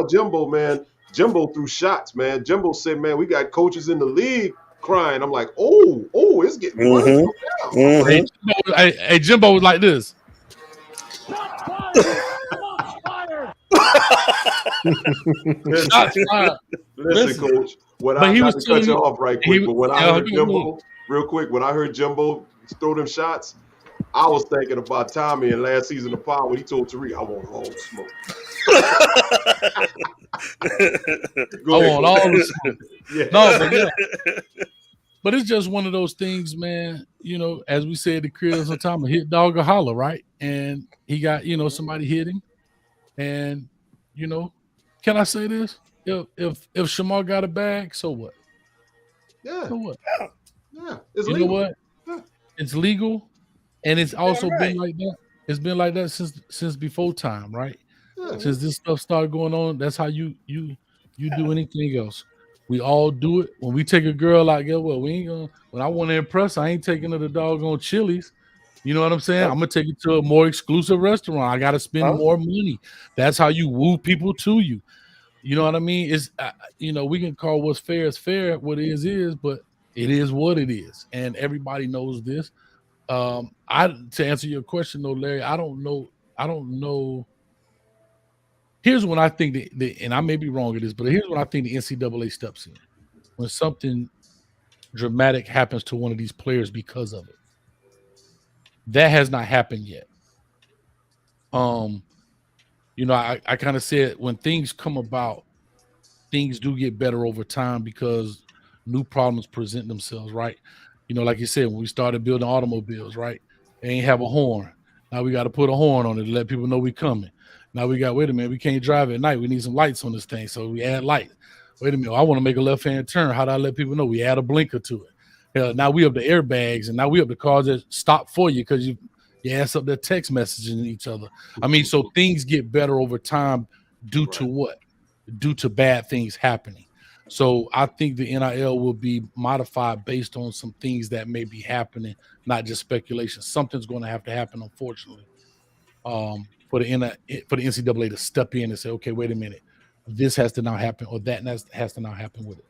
Jimbo, man. Jimbo threw shots, man. Jimbo said, man, we got coaches in the league crying. I'm like, oh, it's getting personal now. Mm-hmm. Hey, Jimbo was like this. Listen, Coach. When I got to cut you off right quick, but when I heard Jimbo, real quick, when I heard Jimbo throw them shots, I was thinking about Tommy in last season of Power when he told Tariq, I want all the smoke. I want all the smoke. Yeah. No, but yeah. But it's just one of those things, man. You know, as we said, the crib sometimes a hit dog or holler, right? And he got, somebody hit him. And, you know, can I say this? If Shamar got a bag, so what? Yeah, So what? yeah, it's You know legal. what? Yeah. It's legal, and it's also Damn right. been like that. It's been like that since before time, right? Yeah. Since this stuff started going on, that's how you do anything else. We all do it. When we take a girl out, get well, we ain't gonna. When I want to impress, I ain't taking her to doggone Chili's. You know what I'm saying? I'm gonna take it to a more exclusive restaurant. I gotta spend Huh? more money. That's how you woo people to you. You know what I mean? It's we can call what's fair is fair. What is, but it is what it is, and everybody knows this. I To answer your question though, Larry, I don't know. I don't know. Here's when I think and I may be wrong at this, but here's when I think the NCAA steps in when something dramatic happens to one of these players because of it. That has not happened yet. Um, I kind of said when things come about, things do get better over time because new problems present themselves, right? Like you said, when we started building automobiles, right? They ain't have a horn. Now we got to put a horn on it to let people know we coming. Now we got, wait a minute, we can't drive at night. We need some lights on this thing. So we add lights. Wait a minute, I want to make a left-hand turn. How do I let people know? We add a blinker to it. Now we up the airbags, and now we up the cars that stop for you because you ass up their text messaging each other. I mean, so things get better over time due to what? Due to bad things happening. So I think the NIL will be modified based on some things that may be happening, not just speculation. Something's going to have to happen, unfortunately, for the NCAA to step in and say, okay, wait a minute, this has to now happen, or that has to now happen with it.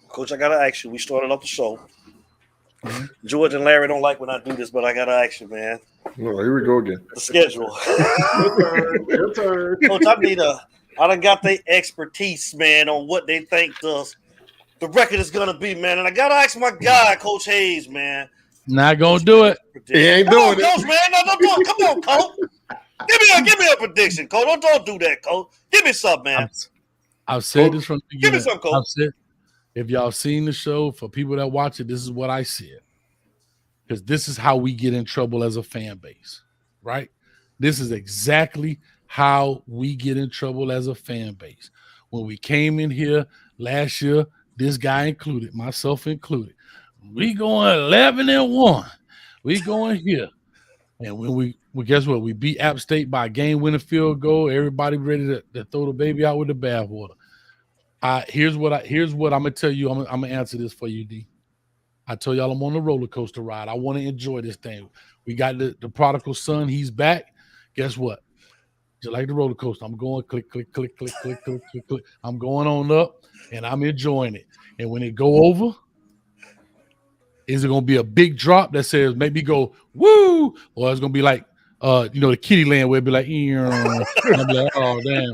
Coach, I gotta ask you. We started off the show. Mhm. George and Larry don't like when I do this, but I gotta ask you, man. Oh, here we go again. The schedule. Your turn. Your turn. Coach, I done got their expertise, man, on what they think the record is gonna be, man. And I gotta ask my guy, Coach Hayes, man. Not gonna do it. He ain't Come on, doing it. Coach, man. No, don't do it. Come on, Coach. Give me a prediction, Coach. Don't do that, Coach. Give me something, man. I've said this from the Give me beginning. some, Coach. I've said, if y'all seen the show, for people that watch it, this is what I said. Because this is how we get in trouble as a fan base, right? This is exactly how we get in trouble as a fan base. When we came in here last year, this guy included, myself included, we going 11-1. We going here. And when we guess what? We beat App State by a game-winning field goal. Everybody ready to throw the baby out with the bathwater. Here's what I'm gonna tell you. I'm gonna answer this for you, D. I told y'all I'm on a roller coaster ride. I want to enjoy this thing. We got the prodigal son. He's back. Guess what? Just like the roller coaster, I'm going click, click, click, click, click, click, click, click. I'm going on up, and I'm enjoying it. And when it go over, is it going to be a big drop that says maybe go woo, or it's going to be like the kitty land where it be like, and I'll be like, oh damn.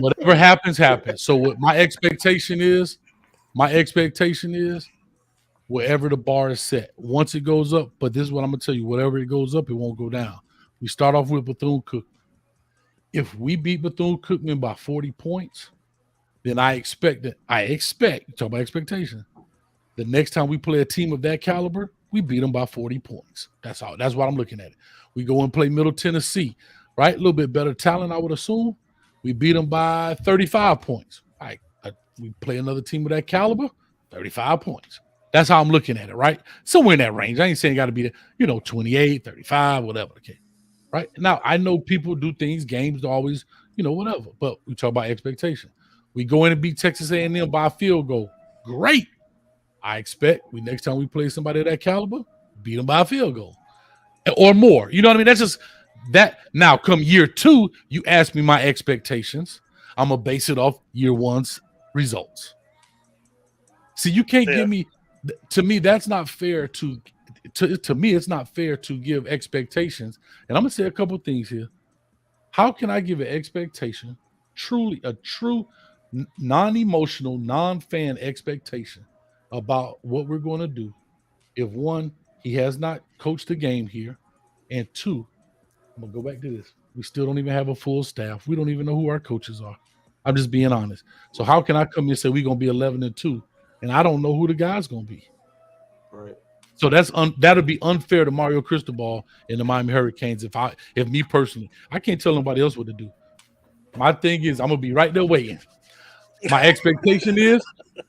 Whatever happens, happens. So what my expectation is, wherever the bar is set. Once it goes up, but this is what I'm gonna tell you: whatever it goes up, it won't go down. We start off with Bethune-Cookman. If we beat Bethune-Cookman by 40 points, then I expect, talk about expectation. The next time we play a team of that caliber, we beat them by 40 points. That's all. That's what I'm looking at. We go and play Middle Tennessee, right? A little bit better talent, I would assume. We beat them by 35 points. All right. We play another team of that caliber, 35 points. That's how I'm looking at it, right? Somewhere in that range. I ain't saying got to be, 28, 35, whatever. Okay. Right. Now, I know people do things, games always, whatever. But we talk about expectation. We go in and beat Texas A&M by a field goal. Great. I expect next time we play somebody of that caliber, beat them by a field goal or more. You know what I mean? That's just that. Now, come year 2, you ask me my expectations. I'm going to base it off year 1's results. See, you can't give me, to me, that's not fair to me, it's not fair to give expectations. And I'm going to say a couple things here. How can I give an expectation, a true non-emotional, non-fan expectation about what we're going to do if, 1, he has not coached the game here, and 2, I'm going to go back to this. We still don't even have a full staff. We don't even know who our coaches are. I'm just being honest. So how can I come here and say we're gonna be 11-2, and I don't know who the guy's gonna be? Right. So that'll be unfair to Mario Cristobal and the Miami Hurricanes. If me personally, I can't tell nobody else what to do. My thing is I'm gonna be right there waiting. My expectation is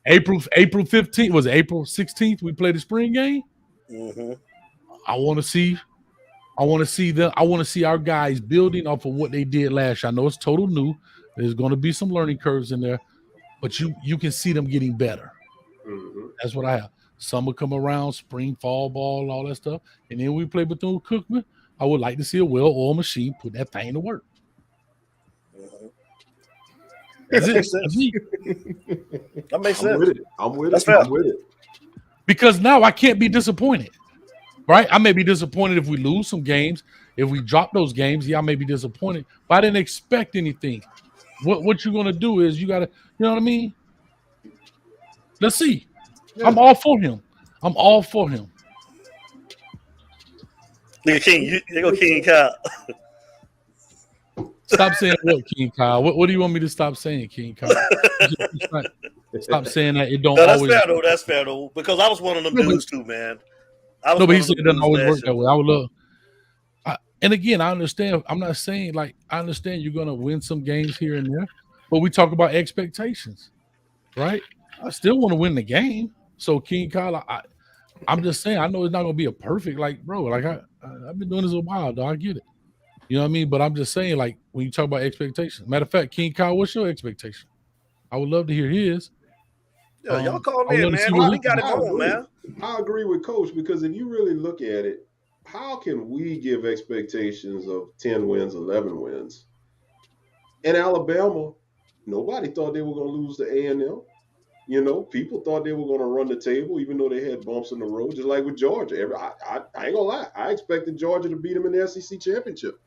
April 15th, was it April 16th? We play the spring game. Mm-hmm. I want to see our guys building off of what they did last year. I know it's total new. There's going to be some learning curves in there, but you can see them getting better. Mm-hmm. That's what I have. Summer come around, spring, fall ball, all that stuff, and then we play Bethune-Cookman. I would like to see a well-oiled machine put that thing to work. Mm-hmm. That's That it. makes sense. That makes sense. I'm with That's it. fair. I'm with it. Because now I can't be disappointed, right? I may be disappointed if we lose some games. If we drop those games, yeah, I may be disappointed, but I didn't expect anything. What you're going to do is you got to, you know what I mean? Let's see. Yeah. I'm all for him. I'm all for him. Nigga King, they go King Kyle. Stop saying what, King Kyle? What do you want me to stop saying, King Kyle? Stop saying that. It don't No, that's always. fair though. That's fair though. Because I was one of them dudes too, man. I was No, but one he of said them it doesn't dudes always work last that year. way. I would love. And again, I understand. I'm not saying I understand you're going to win some games here and there, but we talk about expectations, right? I still want to win the game. So King Kyle, I'm just saying, I know it's not going to be a perfect, bro. I've been doing this a while, though. I get it. You know what I mean? But I'm just saying, when you talk about expectations. Matter of fact, King Kyle, what's your expectation? I would love to hear his. Yeah, y'all call I would me, love to man. see what We he got it I on, agree. man. I agree with Coach because if you really look at it, how can we give expectations of 10 wins, 11 wins? In Alabama, nobody thought they were going to lose to A&M. You know, people thought they were going to run the table, even though they had bumps in the road, just like with Georgia. I ain't going to lie. I expected Georgia to beat them in the SEC championship.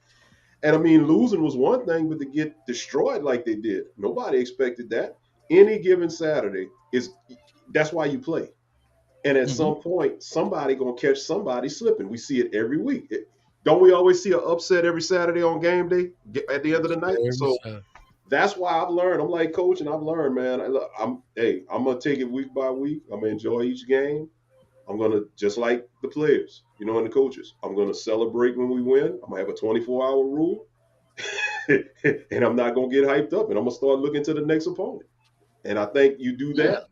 And I mean, losing was one thing, but to get destroyed like they did, nobody expected that. Any given Saturday that's why you play. And at some point, somebody gonna catch somebody slipping. We see it every week. Don't we always see an upset every Saturday on game day at the end of the night? So that's why I've learned. I'm like Coach, and I've learned, man. I'm gonna take it week by week. I'm gonna enjoy each game. I'm gonna just like the players, and the coaches. I'm gonna celebrate when we win. I'm gonna have a 24-hour rule, and I'm not gonna get hyped up. And I'm gonna start looking to the next opponent. And I think you do that.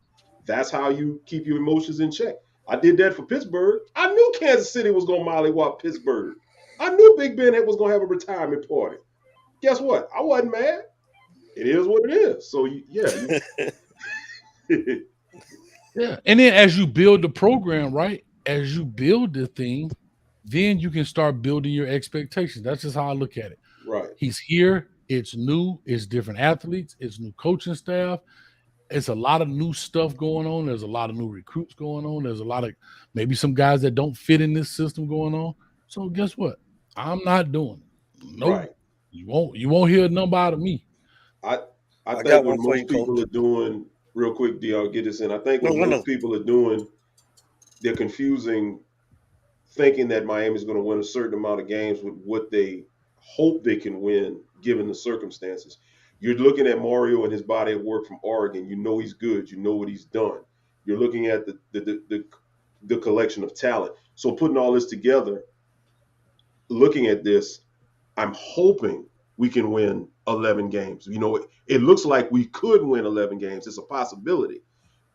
That's how you keep your emotions in check. I did that for Pittsburgh. I knew Kansas City was going to mollywop Pittsburgh. I knew Big Ben was going to have a retirement party. Guess what? I wasn't mad. It is what it is. So, yeah. Yeah. And then as you build the program, right, as you build the thing, then you can start building your expectations. That's just how I look at it. Right. He's here. It's new. It's different athletes. It's new coaching staff. It's a lot of new stuff going on. There's a lot of new recruits going on. There's a lot of maybe some guys that don't fit in this system going on. So guess what? I'm not doing it. Nope. Right. You won't hear a number out of me. I think what most people are doing, real quick, D, I'll get this in. I think what most people are doing, they're confusing thinking that Miami's going to win a certain amount of games with what they hope they can win given the circumstances. You're looking at Mario and his body of work from Oregon. You know he's good. You know what he's done. You're looking at the collection of talent. So putting all this together, looking at this, I'm hoping we can win 11 games. It looks like we could win 11 games. It's a possibility.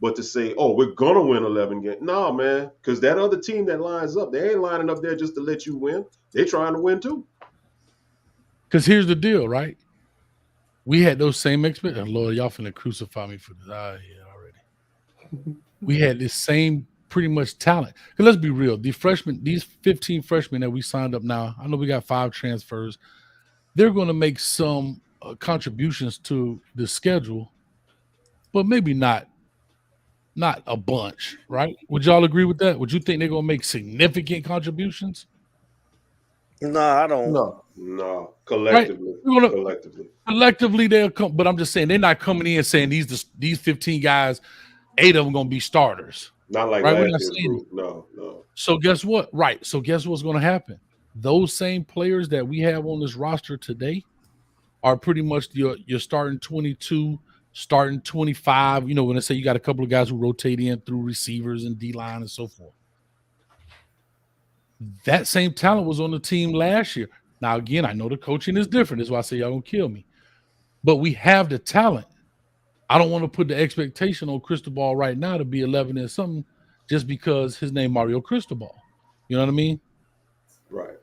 But to say, oh, we're going to win 11 games. No, man, because that other team that lines up, they ain't lining up there just to let you win. They're trying to win too. Because here's the deal, right? We had those same expectations. Lord, y'all finna crucify me for this. Yeah, already. We had this same pretty much talent. Because let's be real. These 15 freshmen that we signed up now, I know we got 5 transfers. They're going to make some contributions to the schedule, but maybe not a bunch, right? Would y'all agree with that? Would you think they're going to make significant contributions? No, I don't. No. Collectively. Right? Collectively, they'll come. But I'm just saying, they're not coming in saying these 15 guys, 8 of them going to be starters. Not like right? last year's group. No. So guess what? Right. So guess what's going to happen? Those same players that we have on this roster today, are pretty much your starting 22, starting 25. You know, when I say you got a couple of guys who rotate in through receivers and D-line and so forth. That same talent was on the team last year. Now, again, I know the coaching is different. That's why I say y'all gonna kill me. But we have the talent. I don't want to put the expectation on Cristobal right now to be 11 and something just because his name Mario Cristobal. You know what I mean? Right.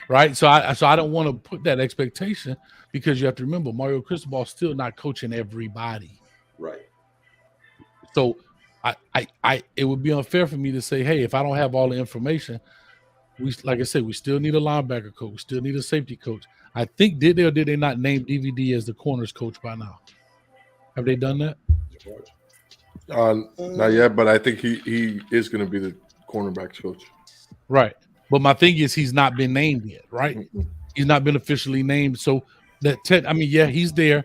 Right. So I don't want to put that expectation because you have to remember Mario Cristobal still not coaching everybody. Right. So I it would be unfair for me to say, hey, if I don't have all the information, like I said, we still need a linebacker coach, we still need a safety coach. I think did they not name DVD as the corners coach by now? Have they done that? Not yet, but I think he is going to be the cornerbacks coach. Right. But my thing is he's not been named yet, right? He's not been officially named. So yeah, he's there,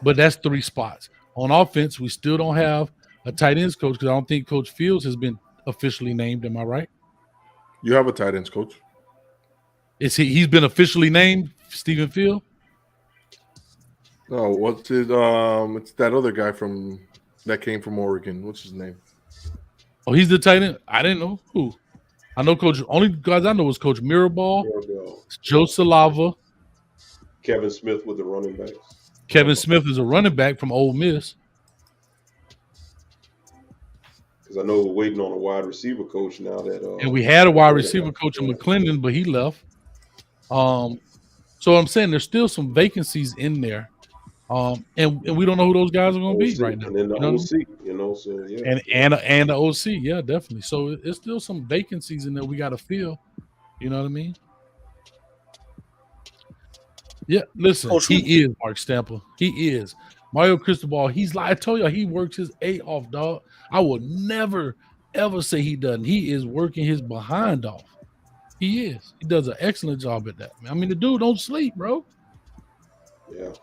but that's 3 spots. On offense, we still don't have a tight ends coach because I don't think Coach Fields has been officially named. Am I right? You have a tight ends coach. He's been officially named, Stephen Field? No, what's his it's that other guy that came from Oregon. What's his name? Oh, he's the tight end. I didn't know who. I know Coach. Only guys I know was Coach Mirabal, Joe Salava, Kevin Smith with the running backs. Kevin Smith is a running back from Ole Miss. Because I know we're waiting on a wide receiver coach now that. And we had a wide receiver coach in McClendon, but he left. So I'm saying there's still some vacancies in there. And we don't know who those guys are going to be right now. And then the OC, so yeah. And the OC, yeah, definitely. So there's still some vacancies in there we got to fill. You know what I mean? Yeah, listen, he is Mark Stamper. He is. Mario Cristobal, I told you, he works his A off, dog. I will never, ever say he doesn't. He is working his behind off. He is. He does an excellent job at that. I mean, the dude don't sleep, bro. Yeah.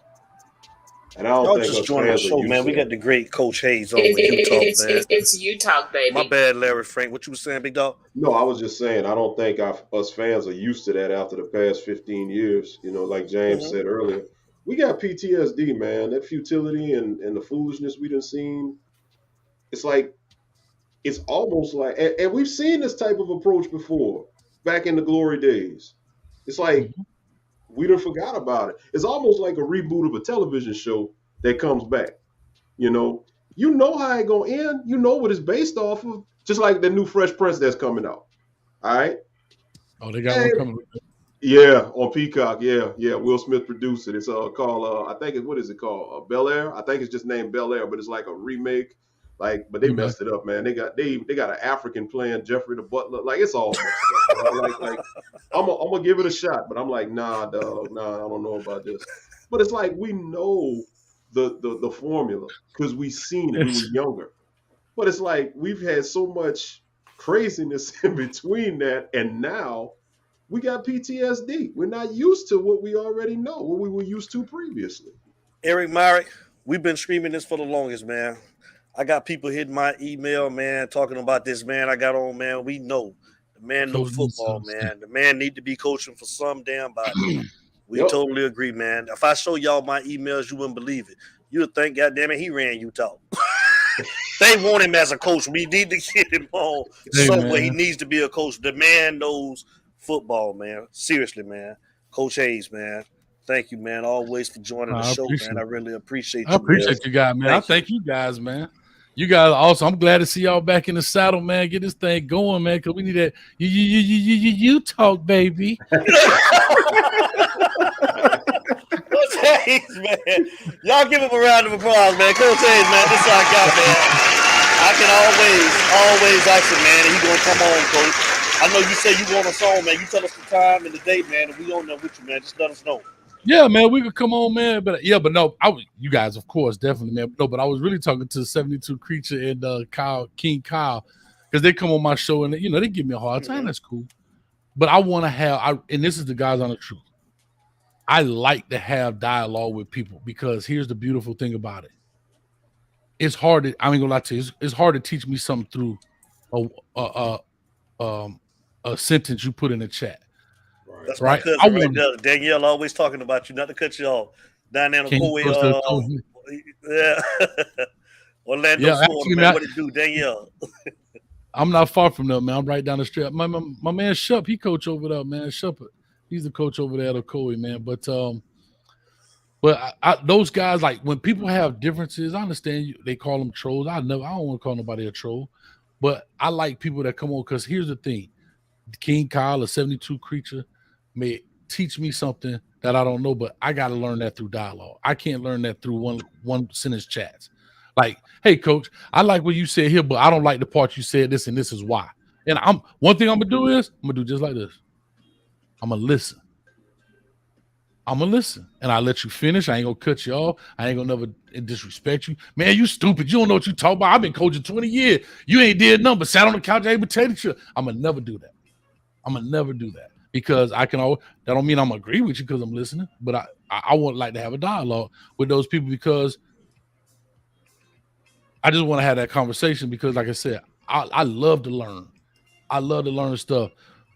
And I don't Y'all think just join the show, man. We got the great Coach Hayes on with you talk, man. It's you talk, baby. My bad, Larry Frank. What you was saying, big dog? No, I was just saying I don't think us fans are used to that after the past 15 years. Like James said earlier, we got PTSD, man. That futility and the foolishness we done seen. It's like it's almost like, and we've seen this type of approach before back in the glory days. It's like we done forgot about it. It's almost like a reboot of a television show that comes back. You know how it gonna end. You know what it's based off of. Just like the new Fresh Prince that's coming out. All right. Oh, they got one coming. Yeah, on Peacock. Yeah. Will Smith produced it. It's called. I think what is it called? Bel Air. I think it's just named Bel Air, but it's like a remake. But they messed it up, man. They got an African playing Jeffrey the Butler. Like it's all messed up. Like I'm gonna give it a shot, but I'm like, nah, dog, nah, I don't know about this. But it's like we know the formula because we seen it when we were younger. But it's like we've had so much craziness in between that, and now we got PTSD. We're not used to what we already know, what we were used to previously. Eric Myrick, we've been screaming this for the longest, man. I got people hitting my email, man, talking about this man I got on, man. We know the man knows football, man. The man need to be coaching for some damn body. We totally agree, man. If I show y'all my emails, you wouldn't believe it. You would think, goddamn it, he ran Utah. They want him as a coach. We need to get him on somewhere. He needs to be a coach. The man knows football, man. Seriously, man. Coach Hayes, man. Thank you, man. Always for joining the show, man. I really appreciate you. I appreciate you guys, man. Thank you guys, man. You guys also, I'm glad to see y'all back in the saddle, man. Get this thing going, man, because we need that you talk, baby. Coach Hayes, man. Y'all give him a round of applause, man. Coach Hayes, man. This is all I got, man. I can always ask him, man, and he gonna come on, Coach. I know you say you want us on, man. You tell us the time and the date, man, and we on there with you, man. Just let us know. Yeah, man, we could come on, man. But no, you guys, of course, definitely, man. No, but I was really talking to 72 Creature and King Kyle, because they come on my show and they give me a hard time. That's cool. But I want to have, and this is the guys on the truth. I like to have dialogue with people because here's the beautiful thing about it. It's hard to, I ain't gonna lie to you, it's hard to teach me something through a sentence you put in the chat. That's my right? I cousin right want. there. Danielle always talking about you, not to cut you off. Down there in Can you Ocoee, coach the coach? yeah. Orlando, Yeah, Florida, actually, man. man, What it do, Danielle? I'm not far from them, man. I'm right down the street. My man Shup, he coach over there, man. Shup, he's the coach over there at Ocoee, man. But those guys, like when people have differences, I understand they call them trolls. I don't want to call nobody a troll, but I like people that come on because here's the thing: King Kyle, a 72 creature, may teach me something that I don't know, but I got to learn that through dialogue. I can't learn that through one sentence chats. Like, hey, coach, I like what you said here, but I don't like the part you said this, and this is why. And one thing I'm gonna do is I'm gonna do just like this. I'm gonna listen. And I let you finish. I ain't gonna cut you off. I ain't gonna never disrespect you. Man, you stupid. You don't know what you talk about. I've been coaching 20 years. You ain't did nothing but sat on the couch, ate potato chip. I'm gonna never do that. Because I can always, that don't mean I'm gonna agree with you because I'm listening, but I would like to have a dialogue with those people because I just want to have that conversation because, like I said, I love to learn. I love to learn stuff.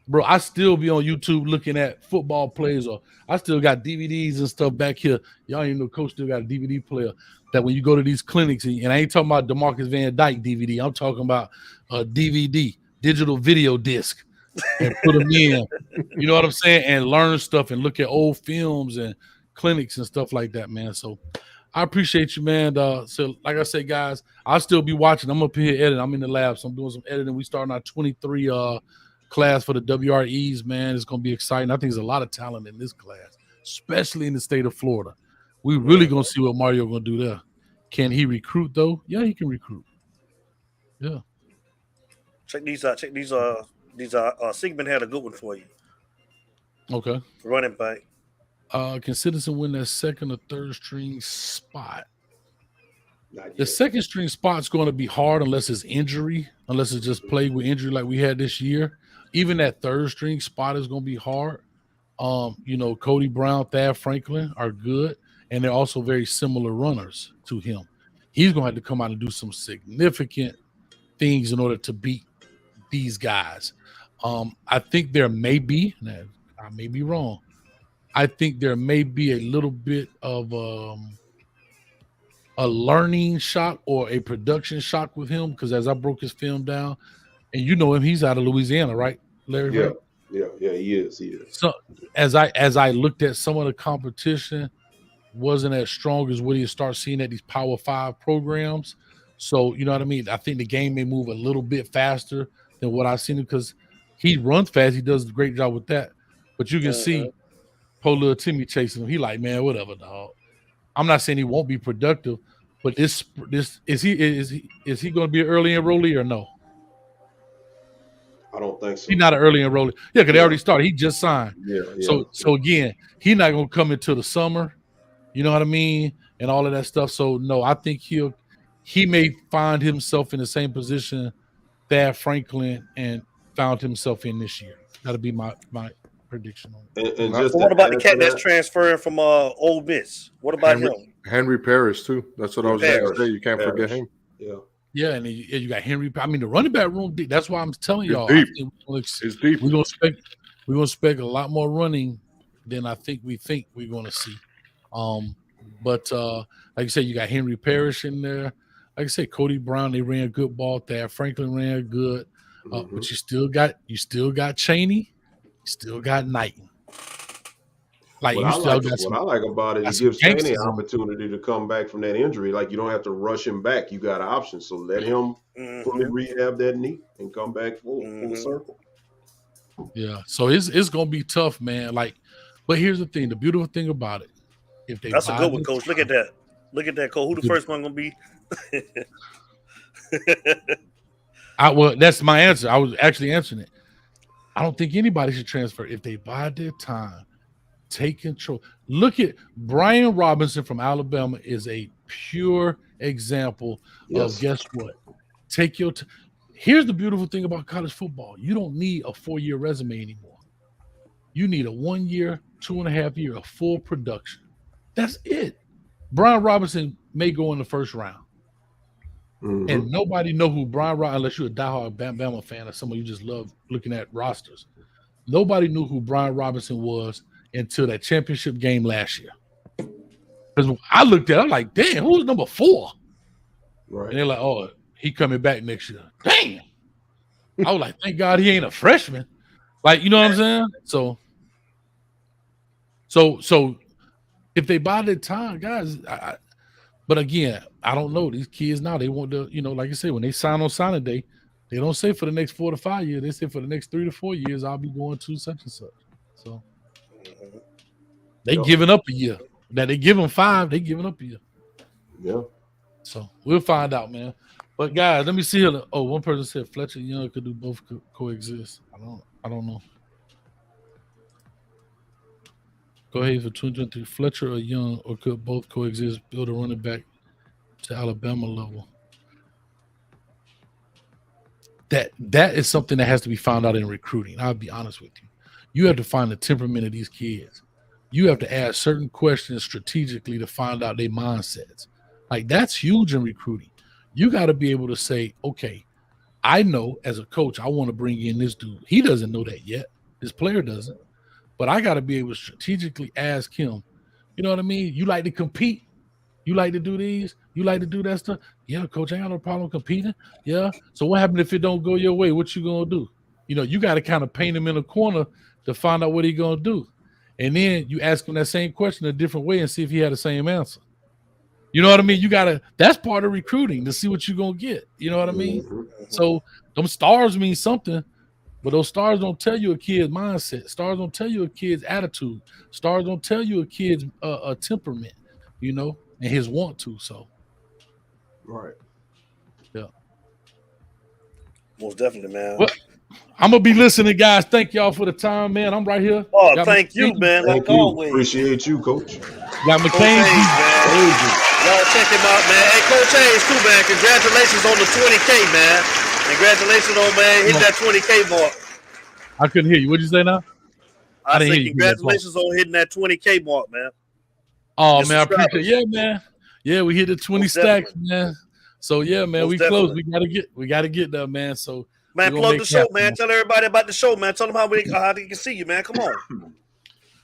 Bro, I still be on YouTube looking at football plays, or I still got DVDs and stuff back here. Y'all even know Coach still got a DVD player that when you go to these clinics, and I ain't talking about DeMarcus Van Dyke DVD, I'm talking about a DVD, digital video disc, and put them in. You know what I'm saying? And learn stuff and look at old films and clinics and stuff like that, man. So I appreciate you, man. So like I said, guys, I'll still be watching. I'm up here editing. I'm in the lab, so I'm doing some editing. We starting our 23 class for the WREs, man. It's gonna be exciting. I think there's a lot of talent in this class, especially in the state of Florida. We really gonna see what Mario gonna do there. Can he recruit though? Yeah, he can recruit. Yeah. Check these out. Sigmund had a good one for you. Okay. Running back. Can Citizen win that second or third string spot? The second string spot's going to be hard unless it's injury, unless it's just played with injury like we had this year. Even that third string spot is going to be hard. Cody Brown, Thad Franklin are good, and they're also very similar runners to him. He's going to have to come out and do some significant things in order to beat these guys. I think there may be, I may be wrong, I think there may be a little bit of a learning shock or a production shock with him because as I broke his film down, and you know him, he's out of Louisiana, right, Larry? Yeah, Ray? yeah, he is. So as I looked at some of the competition, wasn't as strong as what you start seeing at these Power 5 programs. So you know what I mean? I think the game may move a little bit faster than what I've seen because he runs fast. He does a great job with that. But you can see poor little Timmy chasing him. He like, man, whatever, dog. I'm not saying he won't be productive, but this is he going to be an early enrollee or no? I don't think so. He's not an early enrollee. Yeah, because they already started. He just signed. Yeah. So again, he's not going to come into the summer. You know what I mean? And all of that stuff. So no, I think he may find himself in the same position that Franklin and found himself in this year. That'll be my prediction on it. And just what about the cat that's transferring from Ole Miss? What about him? Henry Parrish too. That's what I was going to say. You can't forget him. Yeah, and you got Henry. I mean, the running back room. That's why I'm telling y'all. It's deep. We're gonna expect a lot more running than I think we're gonna see. But like I said, you got Henry Parrish in there. Like I said, Cody Brown, they ran a good ball there. Franklin ran good. But you still got Chaney, you still got Knighton. Like what I like about it, it gives Chaney an opportunity to come back from that injury. Like you don't have to rush him back. You got options. So let him fully rehab that knee and come back full circle. Yeah. So it's gonna be tough, man. But here's the thing: the beautiful thing about it, if they that's a good one, Coach. Look at that, Coach. Who the first one gonna be? Well, that's my answer. I was actually answering it. I don't think anybody should transfer if they bide their time. Take control. Look at Brian Robinson from Alabama is a pure example of guess what? Take your Here's the beautiful thing about college football. You don't need a 4-year resume anymore. You need a 1 year, 2.5 year of full production. That's it. Brian Robinson may go in the first round. And nobody know who Brian Robinson, unless you're a diehard Bama fan or someone you just love looking at rosters. Nobody knew who Brian Robinson was until that championship game last year. Because I looked at it, I'm like, damn, who's number 4? Right. And they're like, oh, he coming back next year. Damn. I was like, thank God he ain't a freshman. Like, you know what I'm saying? So if they buy their time, guys, but again, I don't know. These kids now, they want to, like I said, when they sign on signing day, they don't say for the next 4 to 5 years. They say for the next 3 to 4 years, I'll be going to such and such. So they giving up a year. That they give them 5, they giving up a year. Yeah. So we'll find out, man. But guys, let me see here. Oh, one person said Fletcher and Young could do both coexist. I don't know. Go ahead for 2023. Fletcher or Young, or could both coexist? Build a running back to Alabama level. That is something that has to be found out in recruiting. I'll be honest with you. You have to find the temperament of these kids. You have to ask certain questions strategically to find out their mindsets. Like, that's huge in recruiting. You got to be able to say, okay, I know as a coach, I want to bring in this dude. He doesn't know that yet. This player doesn't. But I got to be able to strategically ask him, you know what I mean? You like to compete? You like to do these? You like to do that stuff? Yeah, coach, I ain't got no problem competing. Yeah. So what happened if it don't go your way? What you going to do? You got to kind of paint him in a corner to find out what he going to do. And then you ask him that same question a different way and see if he had the same answer. You know what I mean? That's part of recruiting, to see what you're going to get. You know what I mean? Mm-hmm. So them stars mean something, but those stars don't tell you a kid's mindset. Stars don't tell you a kid's attitude. Stars don't tell you a kid's temperament, and his want to. So, Right. Yeah. Most definitely, man. Well, I'm going to be listening, guys. Thank y'all for the time, man. I'm right here. Oh, thank you, man. Thank like you. always. Appreciate you, Coach. Got McCain. Y'all check him out, man. Hey, Coach Hayes, too, man. Congratulations on the 20K, man. Congratulations on, man, hitting that 20K mark. I couldn't hear you. What'd you say now? I didn't say hear you. congratulations on hitting that 20K mark, man. Oh, man, I appreciate it. Yeah, man. Yeah, we hit the 20 Most stacks, definitely. man. So, yeah, man, Most we close. definitely. We gotta get there, man. So, man, plug the show, man. Tell everybody about the show, man. Tell them how they can see you, man. Come on.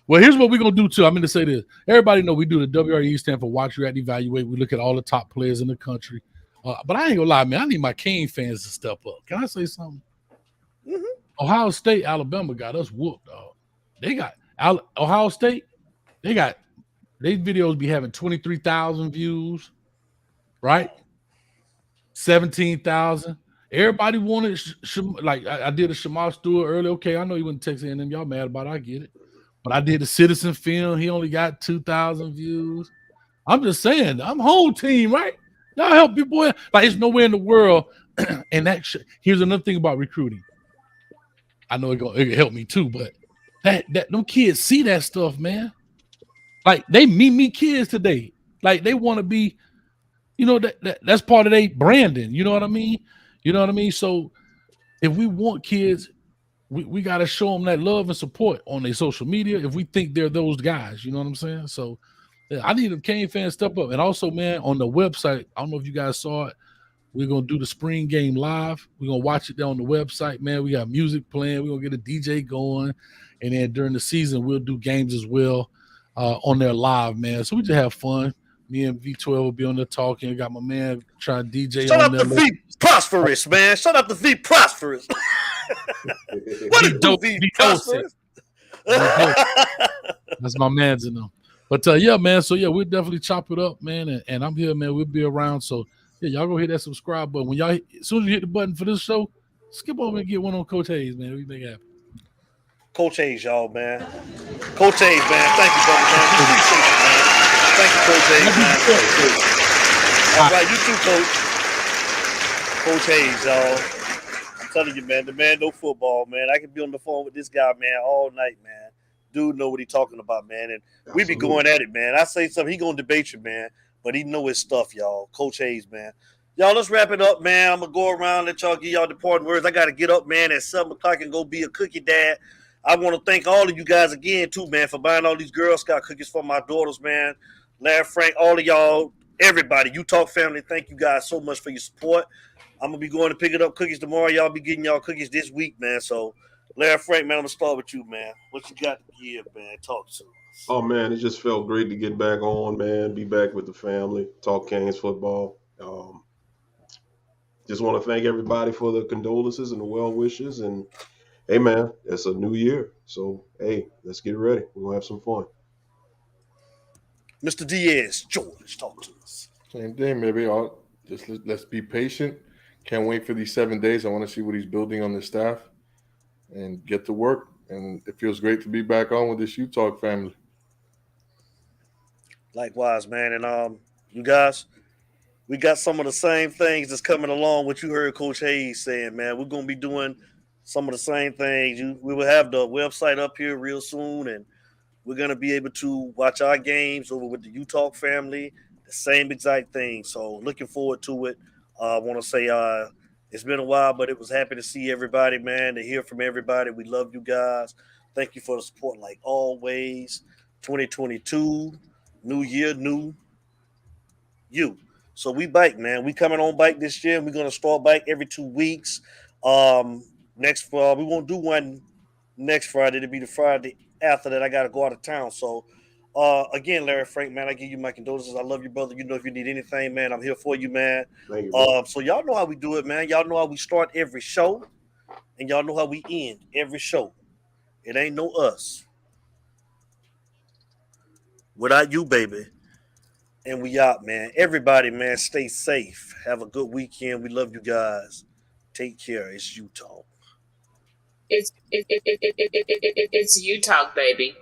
Well, here's what we're going to do, too. I'm going to say this. Everybody know we do the WRE, stand for Watch, React, Evaluate. We look at all the top players in the country. But I ain't going to lie, man. I need my Cane fans to step up. Can I say something? Mm-hmm. Ohio State, Alabama got us whooped, dog. They got Ohio State. They videos be having 23,000 views, right? 17,000. Everybody wanted, like I did a Shamar Stewart earlier. Okay, I know you wouldn't text A&M. Y'all mad about it. I get it. But I did a Citizen film. He only got 2,000 views. I'm just saying, I'm whole team, right? Y'all help your boy. Like, it's nowhere in the world. And here's another thing about recruiting. I know it can help me too, but that them kids see that stuff, man. Like, they meet kids today. Like, they want to be, that's part of their branding. You know what I mean? So if we want kids, we got to show them that love and support on their social media if we think they're those guys. You know what I'm saying? So yeah, I need them Cane fans step up. And also, man, on the website, I don't know if you guys saw it, we're going to do the spring game live. We're going to watch it there on the website, man. We got music playing. We're going to get a DJ going. And then during the season, we'll do games as well on there live, man. So we just have fun. Me and V12 will be on there talking. I got my man trying to DJ Shut on up there. the V Prosperous, man. Shut up the V Prosperous. What is the V Prosperous? That's my man's in them. But yeah, man. So yeah, we'll definitely chop it up, man. And I'm here, man. We'll be around. So yeah, y'all go hit that subscribe button. When as soon as you hit the button for this show, skip over and get one on Coach Hayes, man. We make it happen. Coach Hayes, y'all, man. Coach Hayes, man. Thank you, brother, man. We appreciate you, man. Thank you, Coach Hayes, man. All right, you too, Coach. Coach Hayes, y'all. I'm telling you, man, the man know football, man. I can be on the phone with this guy, man, all night, man. Dude know what he talking about, man. And we be going at it, man. I say something, he gonna debate you, man. But he know his stuff, y'all. Coach Hayes, man. Y'all, let's wrap it up, man. I'm going to go around, let y'all give y'all the parting words. I got to get up, man, at 7 o'clock and go be a cookie dad. I want to thank all of you guys again, too, man, for buying all these Girl Scout cookies for my daughters, man. Larry, Frank, all of y'all, everybody, you Talk family, thank you guys so much for your support. I'm going to be going to pick it up cookies tomorrow. Y'all be getting y'all cookies this week, man. So Larry Frank, man, I'm gonna start with you, man. What you got to give, man? Talk to us. Oh man, it just felt great to get back on, man. Be back with the family, talk Canes football. Just want to thank everybody for the condolences and the well wishes. And hey, man, it's a new year, so hey, let's get ready. We're gonna have some fun. Mr. Diaz, George, talk to us. Same thing, maybe. Let's be patient. Can't wait for these 7 days. I want to see what he's building on the staff and get to work. And it feels great to be back on with this U-Talk family. Likewise, man. And you guys, we got some of the same things that's coming along. What you heard Coach Hayes saying, man. We're gonna be doing some of the same things. We will have the website up here real soon, and we're going to be able to watch our games over with the U-Talk family, the same exact thing. So looking forward to it. I want to say it's been a while, but it was happy to see everybody, man, to hear from everybody. We love you guys. Thank you for the support like always. 2022, new year, new you. So we bike, man. We coming on bike this year. We're going to start bike every 2 weeks. Next, we won't do one next Friday. It'll be the Friday after that. I got to go out of town. So, again, Larry Frank, man, I give you my condolences. I love you, brother. You know, if you need anything, man, I'm here for you, man. Thank you, bro. So y'all know how we do it, man. Y'all know how we start every show, and y'all know how we end every show. It ain't no us without you, baby. And we out, man. Everybody, man, stay safe. Have a good weekend. We love you guys. Take care. It's U-Talk. It's U-Talk, baby.